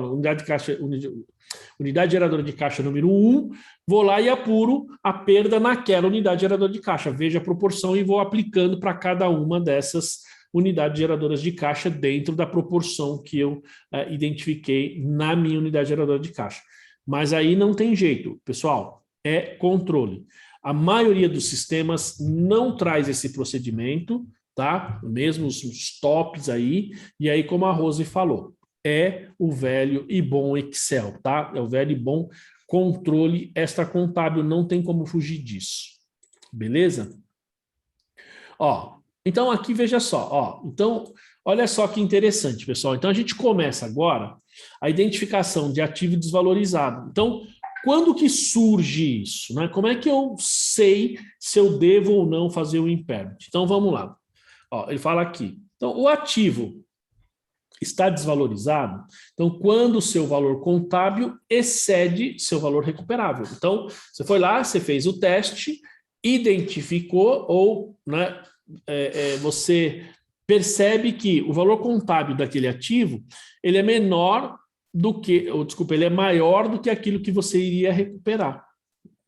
unidade geradora de caixa número 1, vou lá e apuro a perda naquela unidade geradora de caixa. Veja a proporção e vou aplicando para cada uma dessas unidades geradoras de caixa dentro da proporção que eu identifiquei na minha unidade geradora de caixa. Mas aí não tem jeito, pessoal, é controle. A maioria dos sistemas não traz esse procedimento, tá? Mesmo os tops aí, e aí, como a Rose falou, é o velho e bom Excel, tá? É o velho e bom controle extracontábil, não tem como fugir disso. Beleza? Então aqui veja só, então olha só que interessante, pessoal. Então a gente começa agora a identificação de ativo desvalorizado. Então, quando que surge isso, né? Como é que eu sei se eu devo ou não fazer o impairment? Então vamos lá. Ele fala aqui. Então, o ativo está desvalorizado, então quando o seu valor contábil excede seu valor recuperável. Então, você foi lá, você fez o teste, identificou ou, né, você percebe que o valor contábil daquele ativo, ele é menor do que, ou desculpa, ele é maior do que aquilo que você iria recuperar.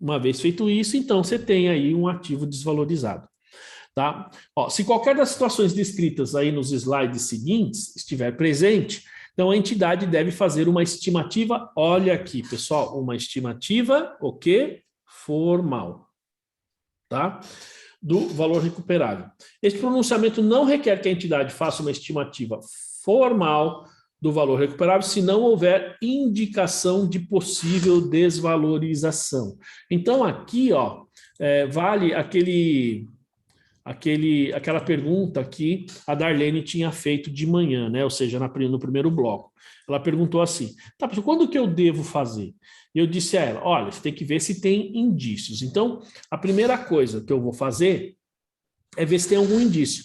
Uma vez feito isso, então você tem aí um ativo desvalorizado. Tá? Ó, se qualquer das situações descritas aí nos slides seguintes estiver presente, então a entidade deve fazer uma estimativa, olha aqui, pessoal, uma estimativa, o quê? Formal, tá? Do valor recuperável. Este pronunciamento não requer que a entidade faça uma estimativa formal do valor recuperável se não houver indicação de possível desvalorização. Então aqui, ó, vale aquela pergunta que a Darlene tinha feito de manhã, né? Ou seja, no primeiro bloco. Ela perguntou assim, tá, mas quando que eu devo fazer? E eu disse a ela, olha, você tem que ver se tem indícios. Então, a primeira coisa que eu vou fazer é ver se tem algum indício.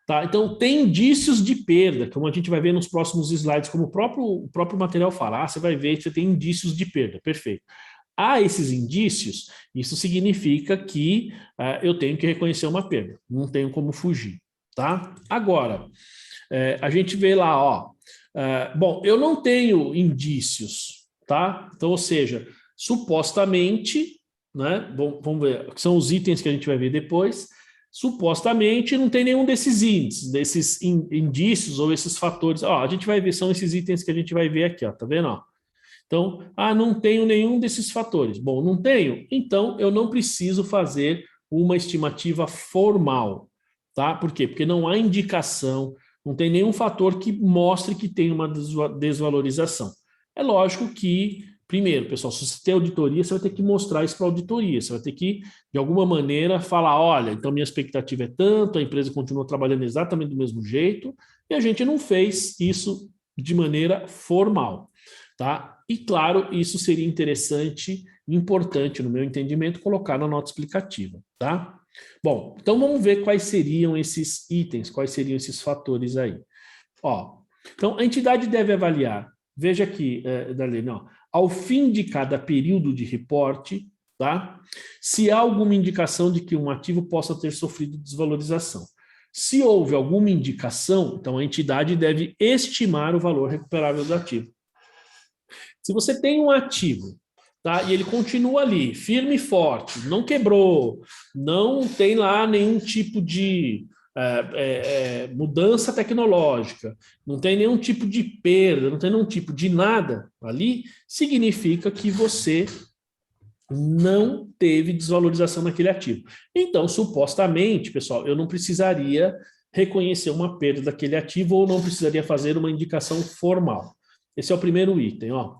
Tá? Então, tem indícios de perda, como a gente vai ver nos próximos slides, como o próprio material fala. Você vai ver que você tem indícios de perda, perfeito. Há esses indícios, isso significa que eu tenho que reconhecer uma perda, não tenho como fugir, tá? Agora, a gente vê lá, ó, bom, eu não tenho indícios, tá? Então, ou seja, supostamente, né, vamos ver, que são os itens que a gente vai ver depois, supostamente não tem nenhum desses índices, desses indícios ou esses fatores, ó, a gente vai ver, são esses itens que a gente vai ver aqui, ó, tá vendo, ó? Então, não tenho nenhum desses fatores. Bom, não tenho? Então, eu não preciso fazer uma estimativa formal, tá? Por quê? Porque não há indicação, não tem nenhum fator que mostre que tem uma desvalorização. É lógico que, primeiro, pessoal, se você tem auditoria, você vai ter que mostrar isso para a auditoria, você vai ter que, de alguma maneira, falar, olha, então minha expectativa é tanto, a empresa continua trabalhando exatamente do mesmo jeito, e a gente não fez isso de maneira formal. Tá? E, claro, isso seria interessante, importante, no meu entendimento, colocar na nota explicativa. Tá? Bom, então vamos ver quais seriam esses itens, quais seriam esses fatores aí. Ó, então, a entidade deve avaliar, veja aqui, Darlene, ó, ao fim de cada período de reporte, tá? Se há alguma indicação de que um ativo possa ter sofrido desvalorização. Se houve alguma indicação, então a entidade deve estimar o valor recuperável do ativo. Se você tem um ativo, tá, e ele continua ali, firme e forte, não quebrou, não tem lá nenhum tipo de mudança tecnológica, não tem nenhum tipo de perda, não tem nenhum tipo de nada ali, significa que você não teve desvalorização naquele ativo. Então, supostamente, pessoal, eu não precisaria reconhecer uma perda daquele ativo ou não precisaria fazer uma indicação formal. Esse é o primeiro item, ó.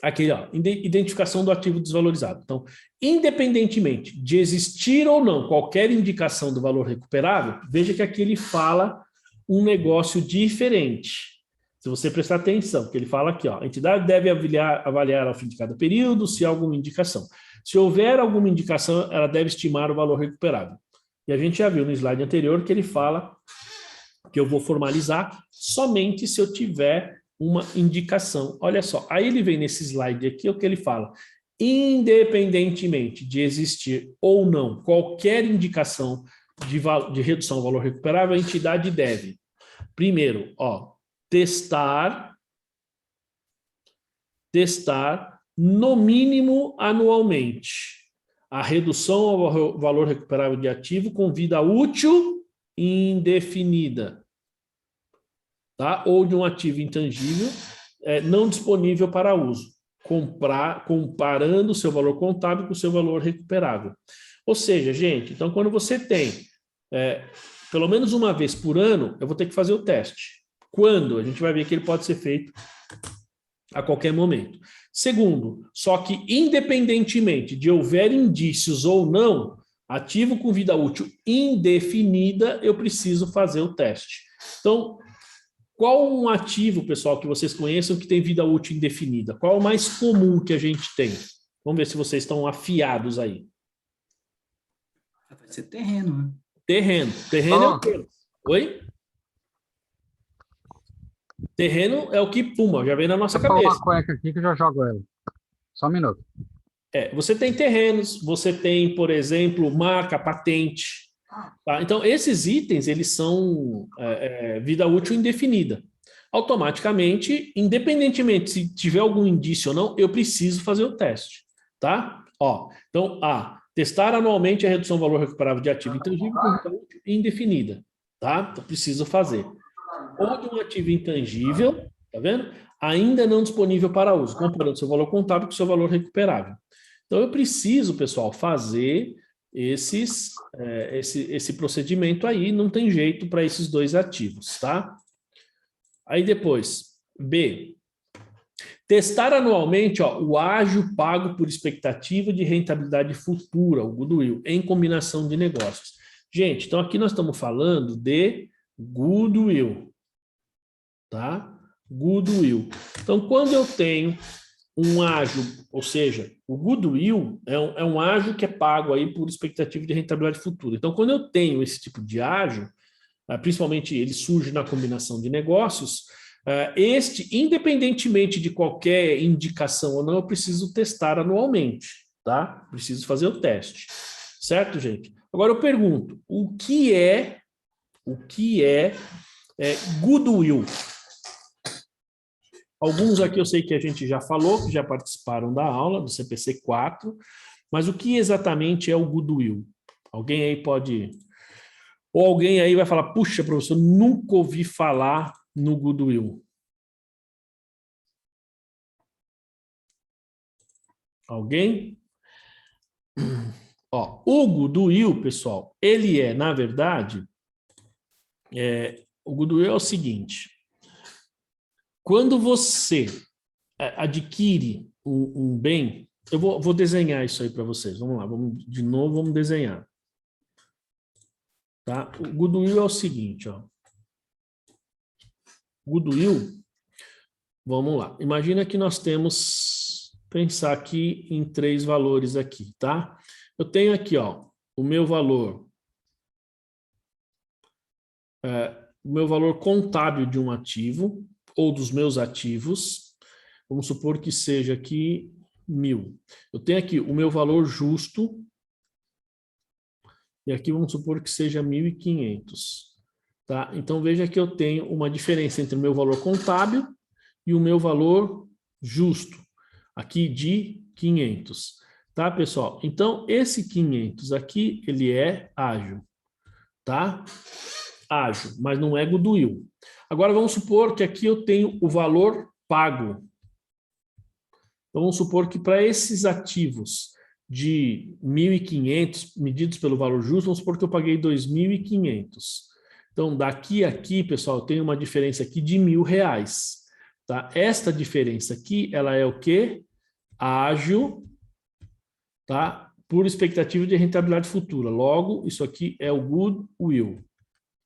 Aqui, ó, identificação do ativo desvalorizado. Então, independentemente de existir ou não qualquer indicação do valor recuperável, veja que aqui ele fala um negócio diferente. Se você prestar atenção, que ele fala aqui, ó, a entidade deve avaliar ao fim de cada período se há alguma indicação. Se houver alguma indicação, ela deve estimar o valor recuperável. E a gente já viu no slide anterior que ele fala que eu vou formalizar somente se eu tiver uma indicação. Olha só, aí ele vem nesse slide aqui, o que ele fala, independentemente de existir ou não qualquer indicação de redução ao valor recuperável, a entidade deve, primeiro, ó, testar no mínimo anualmente a redução ao valor recuperável de ativo com vida útil indefinida. Tá? Ou de um ativo intangível não disponível para uso, comparando o seu valor contábil com o seu valor recuperável. Ou seja, gente, então quando você tem pelo menos uma vez por ano, eu vou ter que fazer o teste. Quando? A gente vai ver que ele pode ser feito a qualquer momento. Segundo, só que independentemente de houver indícios ou não, ativo com vida útil indefinida, eu preciso fazer o teste. Então, qual um ativo, pessoal, que vocês conheçam que tem vida útil indefinida? Qual é o mais comum que a gente tem? Vamos ver se vocês estão afiados aí. Vai ser terreno, né? Terreno. Terreno é o quê? Oi? Terreno é o que, puma, já vem na nossa Vou falar cabeça. uma cueca aqui que eu já jogo ela. Só um minuto. Você tem terrenos, você tem, por exemplo, marca, patente. Tá? Então, esses itens, eles são vida útil indefinida. Automaticamente, independentemente se tiver algum indício ou não, eu preciso fazer o teste. Tá? Então, testar anualmente a redução do valor recuperável de ativo intangível com vida útil indefinida. Tá? Então, preciso fazer. Ou de um ativo intangível, tá vendo? Ainda não disponível para uso, comparando seu valor contábil com seu valor recuperável. Então, eu preciso, pessoal, fazer esse procedimento aí, não tem jeito para esses dois ativos, tá? Aí depois, B. Testar anualmente o ágio pago por expectativa de rentabilidade futura, o goodwill, em combinação de negócios. Gente, então aqui nós estamos falando de goodwill, tá? Goodwill. Então, quando eu tenho um ágio, ou seja, o goodwill é um ágio que é pago aí por expectativa de rentabilidade futura. Então, quando eu tenho esse tipo de ágio, principalmente ele surge na combinação de negócios, independentemente de qualquer indicação ou não, eu preciso testar anualmente, tá? Preciso fazer o teste. Certo, gente? Agora eu pergunto, o que é goodwill? Alguns aqui eu sei que a gente já falou, que já participaram da aula do CPC 4, mas o que exatamente é o goodwill? Alguém aí pode... Ou alguém aí vai falar, puxa, professor, nunca ouvi falar no goodwill. Alguém? O goodwill, pessoal, ele na verdade, o goodwill é o seguinte... Quando você adquire um bem, eu vou desenhar isso aí para vocês. Vamos lá, vamos desenhar. Tá? O goodwill é o seguinte, Goodwill, vamos lá. Imagina que nós temos, pensar aqui em 3 valores aqui, tá? Eu tenho aqui, o meu valor contábil de um ativo, ou dos meus ativos, vamos supor que seja aqui 1.000. Eu tenho aqui o meu valor justo, e aqui vamos supor que seja 1.500. Tá? Então, veja que eu tenho uma diferença entre o meu valor contábil e o meu valor justo, aqui de 500. Tá, pessoal? Então, esse 500 aqui, ele é ágio. Tá? Ágio, mas não é goodwill. Agora, vamos supor que aqui eu tenho o valor pago. Então, vamos supor que para esses ativos de 1.500, medidos pelo valor justo, vamos supor que eu paguei 2.500. Então, daqui a aqui, pessoal, eu tenho uma diferença aqui de R$1.000. Tá? Esta diferença aqui, ela é o quê? Ágio, tá? Por expectativa de rentabilidade futura. Logo, isso aqui é o goodwill.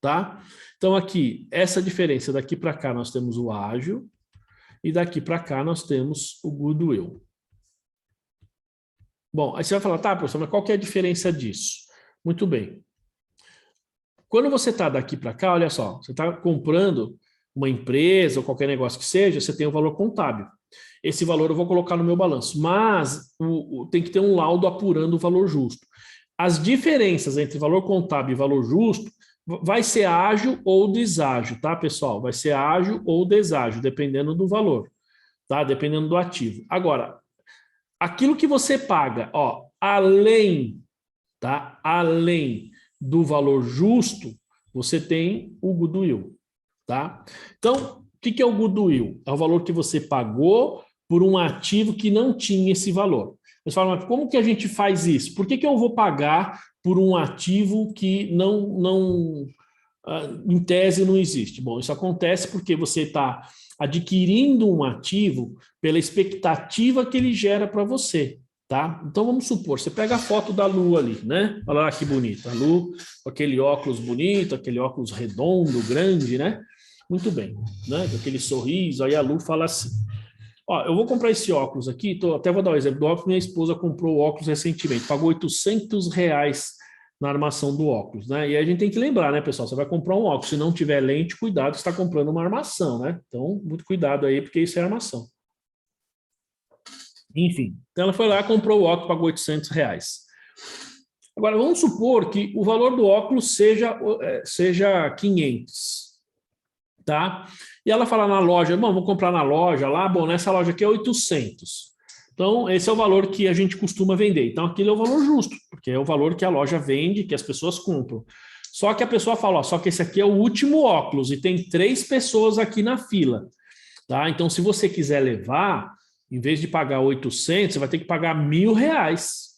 Tá? Então, aqui, essa diferença daqui para cá nós temos o ágio e daqui para cá nós temos o goodwill. Bom, aí você vai falar, tá, professor, mas qual que é a diferença disso? Muito bem. Quando você está daqui para cá, olha só, você está comprando uma empresa ou qualquer negócio que seja, você tem o valor contábil. Esse valor eu vou colocar no meu balanço, mas tem que ter um laudo apurando o valor justo. As diferenças entre valor contábil e valor justo vai ser ágio ou deságio, tá, pessoal? Vai ser ágio ou deságio, dependendo do valor, tá? Dependendo do ativo. Agora, aquilo que você paga, além, tá? Além do valor justo, você tem o goodwill, tá? Então, o que é o goodwill? É o valor que você pagou por um ativo que não tinha esse valor. Você fala, mas como que a gente faz isso? Por que eu vou pagar por um ativo que em tese não existe? Bom, isso acontece porque você está adquirindo um ativo pela expectativa que ele gera para você, tá? Então vamos supor, você pega a foto da Lu ali, né? Olha lá que bonita, a Lu com aquele óculos bonito, aquele óculos redondo, grande, né? Muito bem, né? Com aquele sorriso, aí a Lu fala assim, eu vou comprar esse óculos aqui, até vou dar um exemplo do óculos, minha esposa comprou o óculos recentemente, pagou R$800 na armação do óculos, né? E aí a gente tem que lembrar, né, pessoal? Você vai comprar um óculos, se não tiver lente, cuidado, você está comprando uma armação, né? Então, muito cuidado aí, porque isso é armação. Enfim, então ela foi lá, comprou o óculos, pagou R$800. Agora, vamos supor que o valor do óculos seja 500, tá? E ela fala na loja, bom, vou comprar na loja lá, bom, nessa loja aqui é 800. Então, esse é o valor que a gente costuma vender. Então, aquele é o valor justo, porque é o valor que a loja vende, que as pessoas compram. Só que a pessoa fala, ó, só que esse aqui é o último óculos e tem 3 pessoas aqui na fila, tá? Então, se você quiser levar, em vez de pagar 800, você vai ter que pagar R$1.000.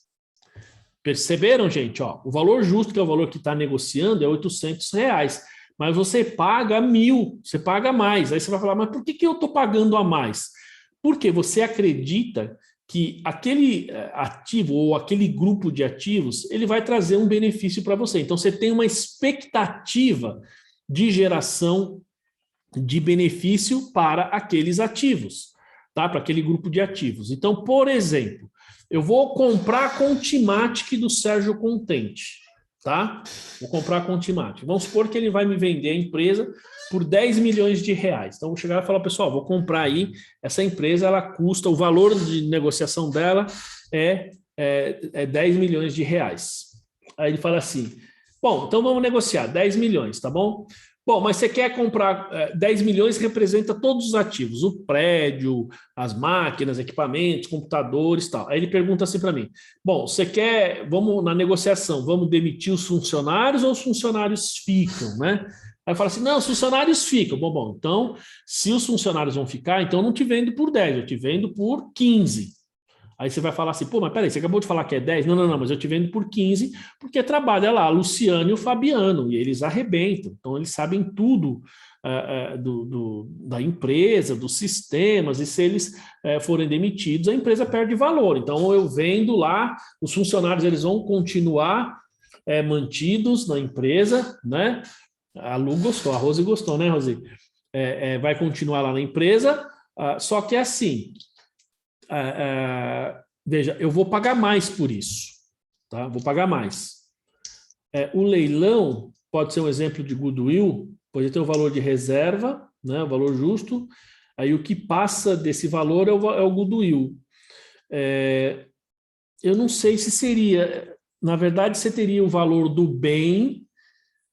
Perceberam, gente? Ó, o valor justo, que é o valor que está negociando, é R$800. Mas você paga 1.000, você paga mais. Aí você vai falar, mas por que eu estou pagando a mais? Porque você acredita que aquele ativo ou aquele grupo de ativos, ele vai trazer um benefício para você. Então, você tem uma expectativa de geração de benefício para aqueles ativos, tá? Para aquele grupo de ativos. Então, por exemplo, eu vou comprar a Contimatic do Sérgio Contente, tá? Vou comprar a Contimatic. Vamos supor que ele vai me vender a empresa por R$10 milhões. Então, vou chegar e falar, pessoal, vou comprar aí, essa empresa, ela custa, o valor de negociação dela é 10 milhões de reais. Aí ele fala assim, bom, então vamos negociar, 10 milhões, tá bom? Bom, mas você quer comprar 10 milhões, representa todos os ativos, o prédio, as máquinas, equipamentos, computadores e tal. Aí ele pergunta assim para mim, bom, você quer, vamos na negociação, vamos demitir os funcionários ou os funcionários ficam, né? Aí fala assim, não, os funcionários ficam. Bom, então, se os funcionários vão ficar, então eu não te vendo por 10, eu te vendo por 15. Aí você vai falar assim, pô, mas peraí, você acabou de falar que é 10? Não, mas eu te vendo por 15, porque trabalha lá a Luciano e o Fabiano, e eles arrebentam. Então, eles sabem tudo da empresa, dos sistemas, e se eles forem demitidos, a empresa perde valor. Então, eu vendo lá, os funcionários eles vão continuar mantidos na empresa, né? A Lu gostou, a Rose gostou, né, Rose? Vai continuar lá na empresa, só que é assim, veja, eu vou pagar mais por isso, tá? Vou pagar mais. O leilão pode ser um exemplo de goodwill, pode ter o valor de reserva, né, o valor justo, aí o que passa desse valor é o goodwill. Eu não sei se seria, na verdade, você teria o valor do bem,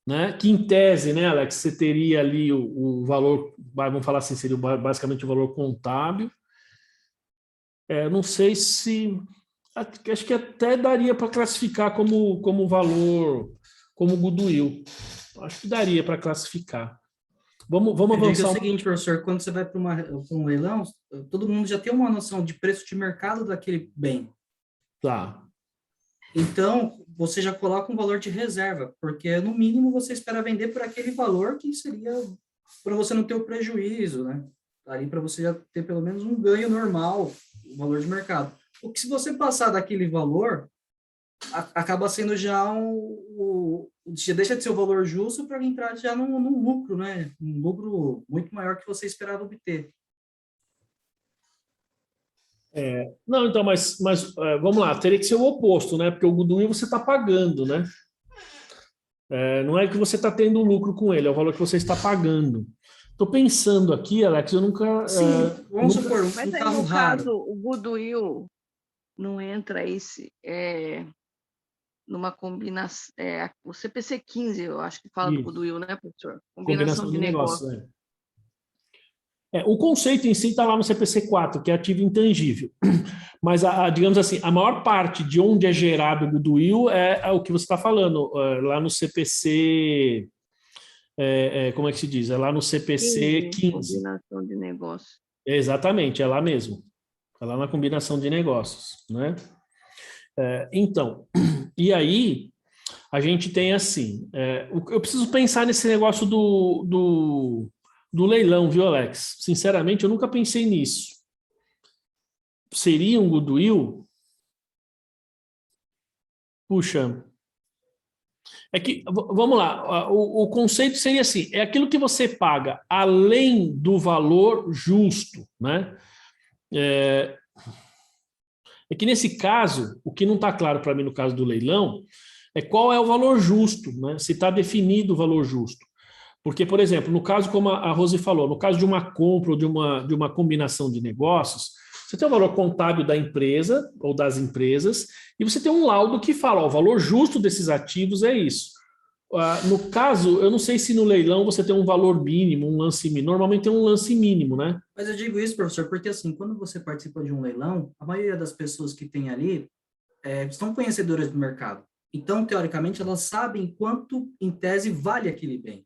né? Que em tese, né, Alex, você teria ali o valor, vamos falar assim, seria basicamente o valor contábil. Não sei se, acho que até daria para classificar como valor, como goodwill. Acho que daria para classificar. Vamos avançar. É o seguinte, professor, quando você vai para um leilão, todo mundo já tem uma noção de preço de mercado daquele bem. Tá. Então, você já coloca um valor de reserva, porque no mínimo você espera vender por aquele valor que seria para você não ter o prejuízo, né? Ali para você já ter pelo menos um ganho normal, o valor de mercado. Porque se você passar daquele valor, acaba sendo já já deixa de ser o valor justo para entrar já num lucro, né? Um lucro muito maior que você esperava obter. Não, então, mas vamos lá, teria que ser o oposto, né? Porque o goodwill você está pagando, né? Não é que você está tendo lucro com ele, é o valor que você está pagando. Estou pensando aqui, Alex, eu nunca... Sim, vamos supor, Mas um aí, carro no raro. caso, o goodwill não entra numa combinação... o CPC 15, eu acho que fala do Isso. goodwill, né, professor? Combinação de negócios, o conceito em si está lá no CPC 4, que é ativo intangível. Mas, digamos assim, a maior parte de onde é gerado o goodwill é o que você está falando, lá no CPC... como é que se diz? É lá no CPC 15. Combinação de negócios. Exatamente, é lá mesmo. É lá na combinação de negócios, né? Então, e aí a gente tem assim, eu preciso pensar nesse negócio do leilão, viu, Alex? Sinceramente, eu nunca pensei nisso. Seria um goodwill? Puxa, é que, vamos lá, o conceito seria assim, é aquilo que você paga além do valor justo, né? É que nesse caso, o que não está claro para mim no caso do leilão, é qual é o valor justo, né? Se está definido o valor justo. Porque, por exemplo, no caso, como a Rose falou, no caso de uma compra ou de uma combinação de negócios, você tem o valor contábil da empresa ou das empresas e você tem um laudo que fala, ó, o valor justo desses ativos é isso. No caso, eu não sei se no leilão você tem um valor mínimo, um lance mínimo. Normalmente tem um lance mínimo, né? Mas eu digo isso, professor, porque assim, quando você participa de um leilão, a maioria das pessoas que tem ali são conhecedoras do mercado. Então, teoricamente, elas sabem quanto, em tese, vale aquele bem.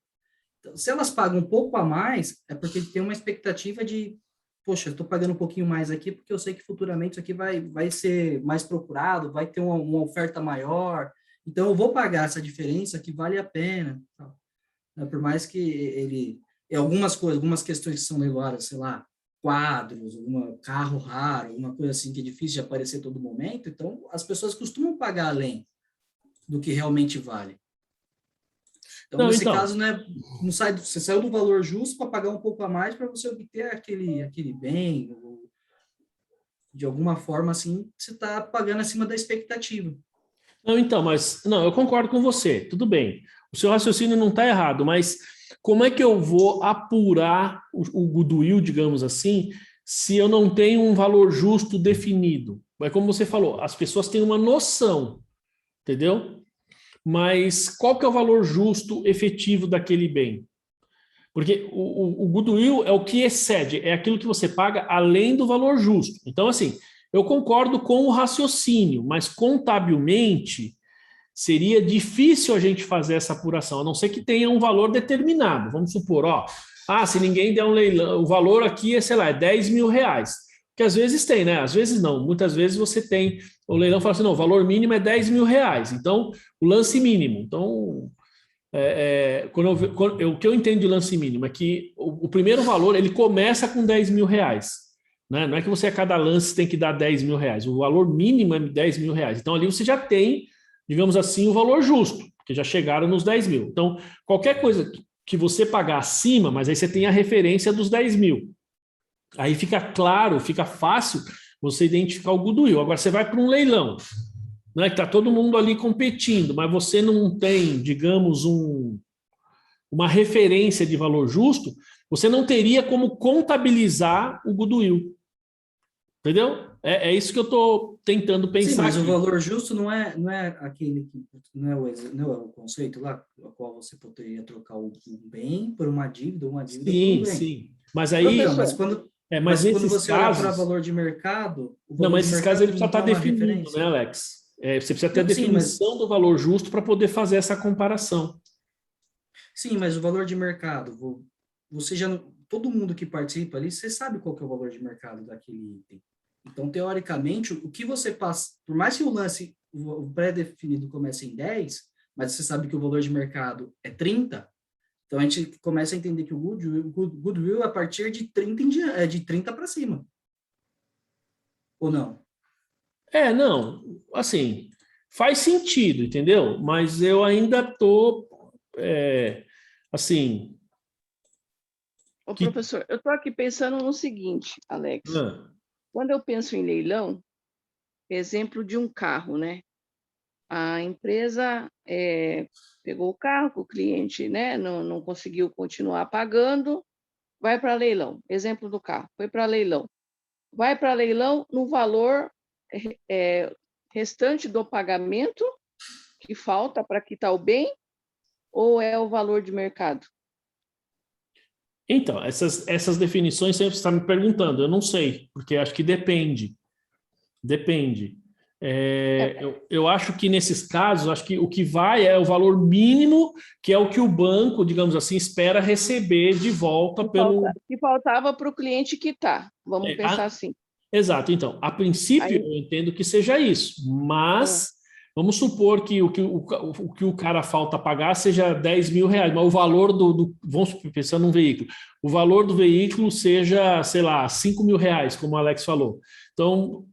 Então, se elas pagam um pouco a mais, é porque tem uma expectativa de, poxa, eu estou pagando um pouquinho mais aqui porque eu sei que futuramente isso aqui vai ser mais procurado, vai ter uma oferta maior, então eu vou pagar essa diferença que vale a pena. Por mais que algumas coisas, algumas questões que são leiloadas, sei lá, quadros, carro raro, alguma coisa assim que é difícil de aparecer a todo momento, então as pessoas costumam pagar além do que realmente vale. Então, Não, nesse então, caso, né, você saiu do valor justo para pagar um pouco a mais para você obter aquele bem, ou, de alguma forma, assim, você está pagando acima da expectativa. não, então, mas não, eu concordo com você, tudo bem. O seu raciocínio não está errado, mas como é que eu vou apurar o goodwill, digamos assim, se eu não tenho um valor justo definido? É como você falou, as pessoas têm uma noção, entendeu? Mas qual que é o valor justo efetivo daquele bem? Porque o goodwill é o que excede, é aquilo que você paga além do valor justo. Então, assim, eu concordo com o raciocínio, mas contabilmente seria difícil a gente fazer essa apuração, a não ser que tenha um valor determinado. Vamos supor, ó, se ninguém der um leilão, o valor aqui é, sei lá, é 10 mil reais. Que às vezes tem, né? Às vezes não. Muitas vezes você tem, o leilão fala assim, não, o valor mínimo é 10 mil reais. Então, o lance mínimo. Então, o que eu entendo de lance mínimo é que o primeiro valor, ele começa com 10 mil reais. Né? Não é que você a cada lance tem que dar 10 mil reais. O valor mínimo é 10 mil reais. Então, ali você já tem, digamos assim, o valor justo, porque já chegaram nos 10 mil. Então, qualquer coisa que você pagar acima, mas aí você tem a referência dos 10 mil. Aí fica claro, fica fácil você identificar o goodwill. Agora, você vai para um leilão, né, que está todo mundo ali competindo, mas você não tem, digamos, uma referência de valor justo, você não teria como contabilizar o goodwill. Entendeu? É isso que eu estou tentando pensar. Sim, mas aqui. o valor justo não é aquele que não é o conceito lá, a qual você poderia trocar um bem por uma dívida por um bem. Sim. Mas aí. Então, mas quando você olha para valor de mercado, o valor não, mas de nesses mercado casos ele precisa não estar é uma definido, referência. né, Alex? Você precisa ter a Não, sim, definição do valor justo para poder fazer essa comparação. Sim, mas o valor de mercado, você já todo mundo que participa ali, você sabe qual que é o valor de mercado daquele item. Então, teoricamente, o que você passa, por mais que o lance, o pré-definido comece em 10, mas você sabe que o valor de mercado é 30, então a gente começa a entender que o goodwill é a partir de 30 de 30 para cima. Ou não? Não, assim, faz sentido, entendeu? Mas eu ainda estou, assim... Ô, professor, eu estou aqui pensando no seguinte, Alex. Quando eu penso em leilão, exemplo de um carro, né? A empresa pegou o carro, o cliente, né, não conseguiu continuar pagando, vai para leilão. Exemplo do carro, foi para leilão. Vai para leilão no valor restante do pagamento que falta para quitar o bem, ou é o valor de mercado? Então, essas definições você está me perguntando, eu não sei, porque acho que depende. Depende. Eu acho que nesses casos, acho que o que vai é o valor mínimo, que é o que o banco, digamos assim, espera receber de volta pelo. Que faltava para o cliente quitar. Vamos pensar assim. Exato. Então, a princípio, Aí, eu entendo que seja isso, mas vamos supor que o que o cara falta pagar seja 10 mil reais, mas o valor vamos pensar num veículo, o valor do veículo seja, sei lá, 5 mil reais, como o Alex falou. Então,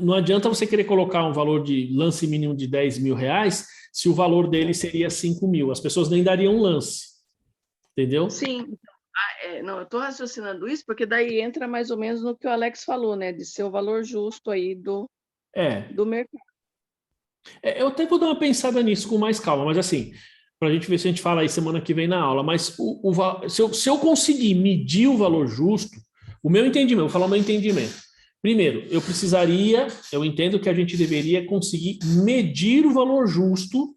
não adianta você querer colocar um valor de lance mínimo de 10 mil reais se o valor dele seria 5 mil. As pessoas nem dariam lance, entendeu? sim. Não, eu estou raciocinando isso porque daí entra mais ou menos no que o Alex falou, né? De ser o valor justo aí do mercado. Eu até vou dar uma pensada nisso com mais calma, mas assim, para a gente ver se a gente fala aí semana que vem na aula, mas se eu conseguir medir o valor justo, o meu entendimento, vou falar o meu entendimento. Primeiro, eu entendo que a gente deveria conseguir medir o valor justo,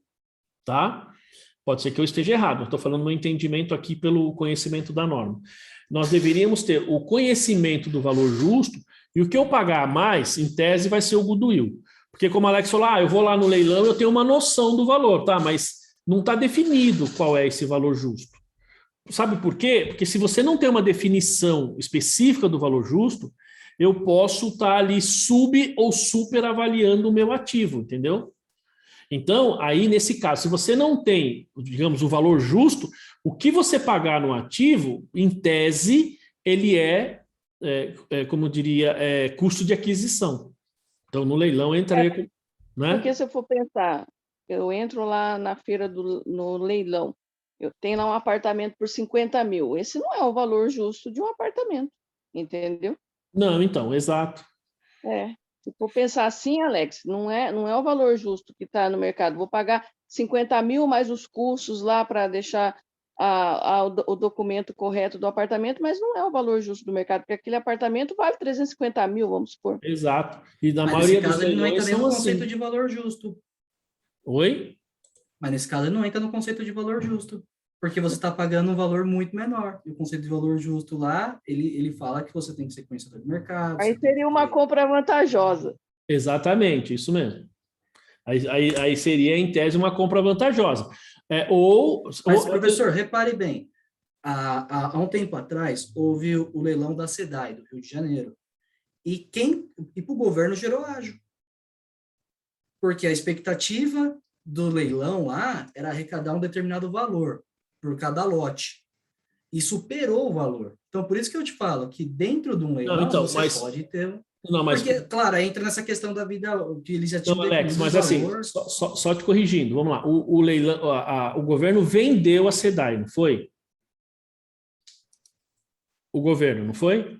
tá? Pode ser que eu esteja errado, eu estou falando meu entendimento aqui pelo conhecimento da norma. Nós deveríamos ter o conhecimento do valor justo e o que eu pagar a mais, em tese, vai ser o goodwill. Porque como o Alex falou, eu vou lá no leilão, eu tenho uma noção do valor, tá? Mas não está definido qual é esse valor justo. Sabe por quê? Porque se você não tem uma definição específica do valor justo, eu posso estar ali ou super avaliando o meu ativo, entendeu? Então, aí nesse caso, se você não tem, digamos, o valor justo, o que você pagar no ativo, em tese, ele como eu diria, custo de aquisição. Então, no leilão entraria... né? Porque se eu for pensar, eu entro lá na feira no leilão, eu tenho lá um apartamento por 50 mil. Esse não é o valor justo de um apartamento, entendeu? Não, então, exato. Se for pensar assim, Alex, não é o valor justo que está no mercado. Vou pagar 50 mil mais os custos lá para deixar o documento correto do apartamento, mas não é o valor justo do mercado, porque aquele apartamento vale 350 mil, vamos supor. Exato. E na Mas maioria nesse caso dos ele não entra leilões nem no são conceito assim. de valor justo. Oi? Mas nesse caso ele não entra no conceito de valor justo. Porque você está pagando um valor muito menor. E o conceito de valor justo lá, ele fala que você tem que ser conhecedor do mercado. Aí seria uma compra vantajosa. Exatamente, isso mesmo. Aí seria, em tese, uma compra vantajosa. Mas, professor, repare bem. Há um tempo atrás, houve o leilão da SEDAI, do Rio de Janeiro. E para o governo gerou ágio. Porque a expectativa do leilão lá era arrecadar um determinado valor por cada lote. E superou o valor. Então, por isso que eu te falo que dentro de um leilão você pode ter... Porque, claro, entra nessa questão da vida que eles já tinham definido. Alex, mas assim, só te corrigindo, vamos lá. O leilão, o governo vendeu a SEDAI, não foi? O governo, não foi?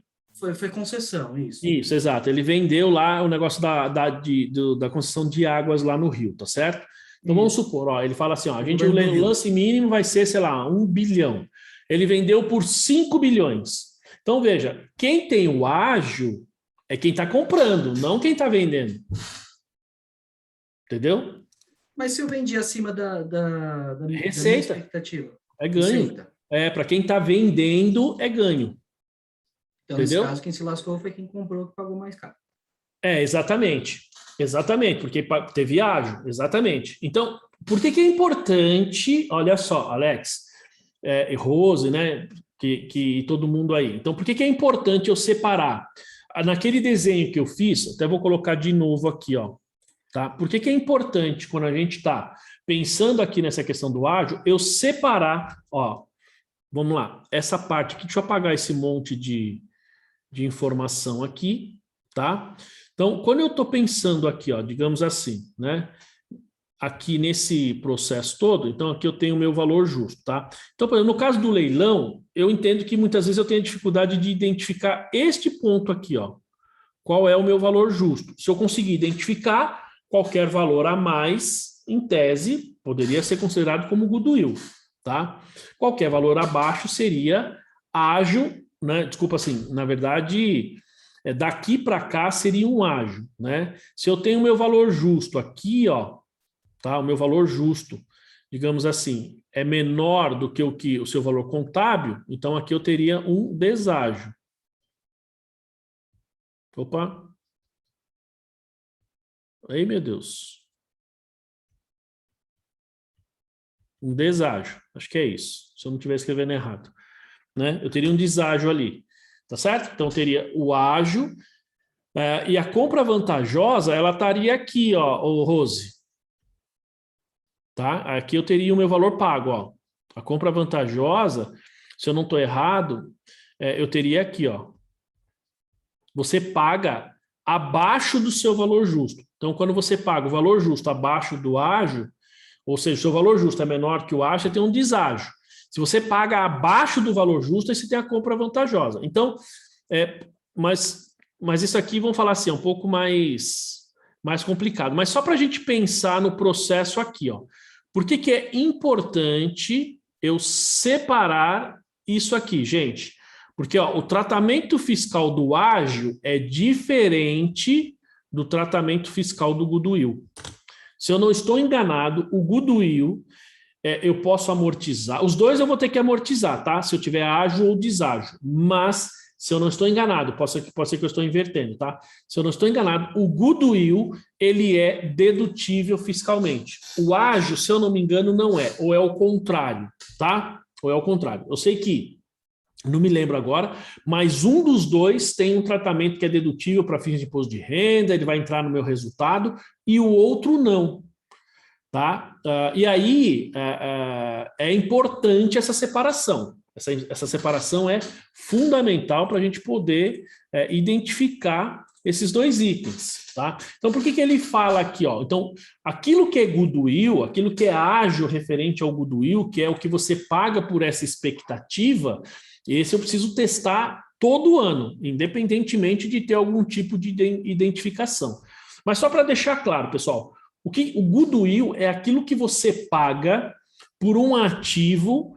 Foi concessão, isso. Isso, exato. Ele vendeu lá o negócio da concessão de águas lá no Rio, tá certo? Então vamos supor, ele fala assim, o lance mínimo vai ser, sei lá, 1 bilhão. Ele vendeu por 5 bilhões. Então veja, quem tem o ágio é quem está comprando, não quem está vendendo. Entendeu? Mas se eu vendi acima da receita, minha expectativa? É ganho. Receita. Para quem está vendendo, é ganho. Então, entendeu? Nesse caso, quem se lascou foi quem comprou, que pagou mais caro. Exatamente. Exatamente, porque teve ágio. Exatamente. Então, por que é importante, olha só, Alex, e Rose, né, que todo mundo aí. Então, por que é importante eu separar? Naquele desenho que eu fiz, até vou colocar de novo aqui, ó, tá? Por que é importante, quando a gente está pensando aqui nessa questão do ágio, eu separar, ó, vamos lá, essa parte aqui, deixa eu apagar esse monte de informação aqui, tá? Então, quando eu estou pensando aqui, ó, digamos assim, né? Aqui nesse processo todo, então aqui eu tenho o meu valor justo, tá? Então, por exemplo, no caso do leilão, eu entendo que muitas vezes eu tenho dificuldade de identificar este ponto aqui, ó. Qual é o meu valor justo? Se eu conseguir identificar, qualquer valor a mais, em tese, poderia ser considerado como goodwill, tá? Qualquer valor abaixo seria ágio, né? Desculpa, assim, na verdade, daqui para cá seria um ágio, né? Se eu tenho o meu valor justo aqui, ó, tá? O meu valor justo, digamos assim, é menor do que o seu valor contábil, então aqui eu teria um deságio. Opa! Aí, meu Deus. Um deságio, acho que é isso, se eu não estiver escrevendo errado, né? Eu teria um deságio ali, tá certo? Então, eu teria o ágio, e a compra vantajosa, ela estaria aqui, ó, Rose. Tá? Aqui eu teria o meu valor pago, ó. A compra vantajosa, se eu não estou errado, eu teria aqui, ó. Você paga abaixo do seu valor justo. Então, quando você paga o valor justo abaixo do ágio, ou seja, o seu valor justo é menor que o ágio, você tem um deságio. Se você paga abaixo do valor justo, aí você tem a compra vantajosa. Então, mas isso aqui, vamos falar assim, é um pouco mais mais complicado. Mas só para a gente pensar no processo aqui, ó. Por que é importante eu separar isso aqui, gente? Porque ó, o tratamento fiscal do ágio é diferente do tratamento fiscal do goodwill. Se eu não estou enganado, o goodwill eu posso amortizar. Os dois eu vou ter que amortizar, tá? Se eu tiver ágio ou deságio. Mas, se eu não estou enganado, pode ser que eu estou invertendo, tá? Se eu não estou enganado, o goodwill, ele é dedutível fiscalmente. O ágio, se eu não me engano, não é. Ou é o contrário, tá? Ou é o contrário. Eu sei que, não me lembro agora, mas um dos dois tem um tratamento que é dedutível para fins de imposto de renda, ele vai entrar no meu resultado, e o outro não. Tá? E aí é importante essa separação. Essa separação é fundamental para a gente poder identificar esses dois itens. Tá? Então, por que ele fala aqui? Ó? Então, aquilo que é goodwill, aquilo que é ágio referente ao goodwill, que é o que você paga por essa expectativa, esse eu preciso testar todo ano, independentemente de ter algum tipo de identificação. Mas só para deixar claro, pessoal, o goodwill é aquilo que você paga por um ativo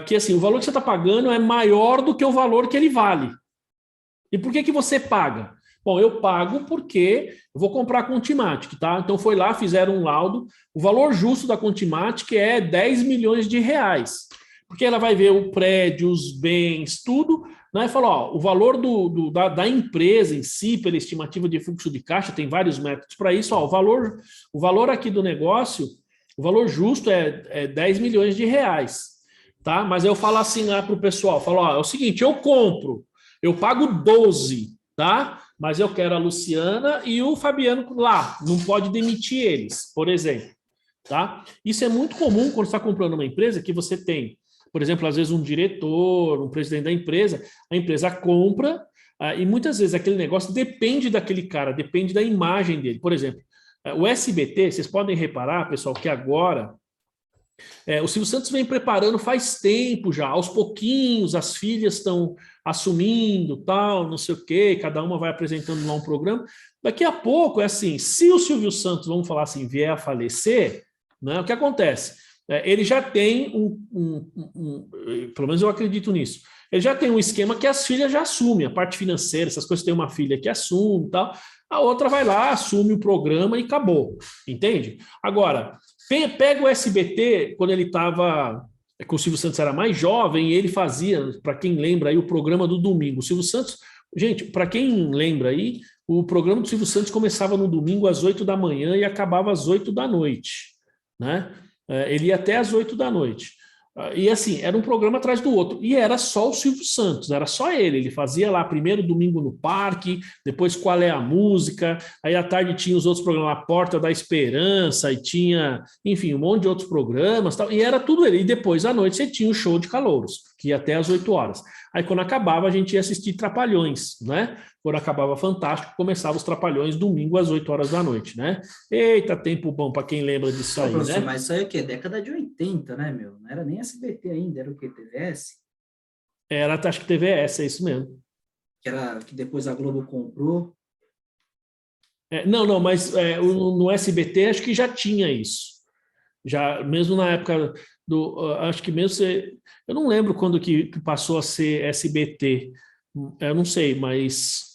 que, assim, o valor que você está pagando é maior do que o valor que ele vale. E por que você paga? Bom, eu pago porque eu vou comprar a Contimatic, tá? Então foi lá, fizeram um laudo, o valor justo da Contimatic é 10 milhões de reais. Porque ela vai ver o prédio, os bens, tudo, né? E fala, ó, o valor da empresa em si, pela estimativa de fluxo de caixa, tem vários métodos para isso, ó, o valor aqui do negócio, o valor justo é 10 milhões de reais, tá? Mas eu falo assim lá para o pessoal, falo, ó, é o seguinte, eu compro, eu pago 12, tá? Mas eu quero a Luciana e o Fabiano lá, não pode demitir eles, por exemplo, tá? Isso é muito comum quando você está comprando uma empresa que você tem, por exemplo, às vezes um diretor, um presidente da empresa, a empresa compra e muitas vezes aquele negócio depende daquele cara, depende da imagem dele. Por exemplo, o SBT, vocês podem reparar, pessoal, que agora o Silvio Santos vem preparando faz tempo já, aos pouquinhos as filhas estão assumindo, tal, não sei o quê, cada uma vai apresentando lá um programa. Daqui a pouco, é assim, se o Silvio Santos, vamos falar assim, vier a falecer, né, o que acontece? Ele já tem pelo menos eu acredito nisso, ele já tem um esquema que as filhas já assumem, a parte financeira, essas coisas, tem uma filha que assume e tal, a outra vai lá, assume o programa e acabou, entende? Agora, pega o SBT, quando ele estava, com o Silvio Santos era mais jovem, e ele fazia, para quem lembra aí, o programa do domingo. O Silvio Santos, gente, para quem lembra aí, o programa do Silvio Santos começava no domingo às 8 da manhã e acabava às 8 da noite, né? Ele ia até às 8 da noite. E assim, era um programa atrás do outro. E era só o Silvio Santos, era só ele. Ele fazia lá primeiro Domingo no Parque, depois Qual é a Música, aí à tarde tinha os outros programas, A Porta da Esperança, e tinha, enfim, um monte de outros programas, tal, e era tudo ele. E depois à noite você tinha o show de calouros, que ia até às 8 horas. Aí quando acabava a gente ia assistir Trapalhões, né? Quando acabava Fantástico, começava os Trapalhões domingo às 8 horas da noite, né? Eita, tempo bom para quem lembra disso aí, né? Mas isso aí é o quê? Década de 80, né, meu? Não era nem SBT ainda, era o quê? TVS? Era, acho que TVS, é isso mesmo. Que depois a Globo comprou. Não, mas no SBT acho que já tinha isso. Já, mesmo na época acho que mesmo eu não lembro quando que passou a ser SBT, eu não sei, mas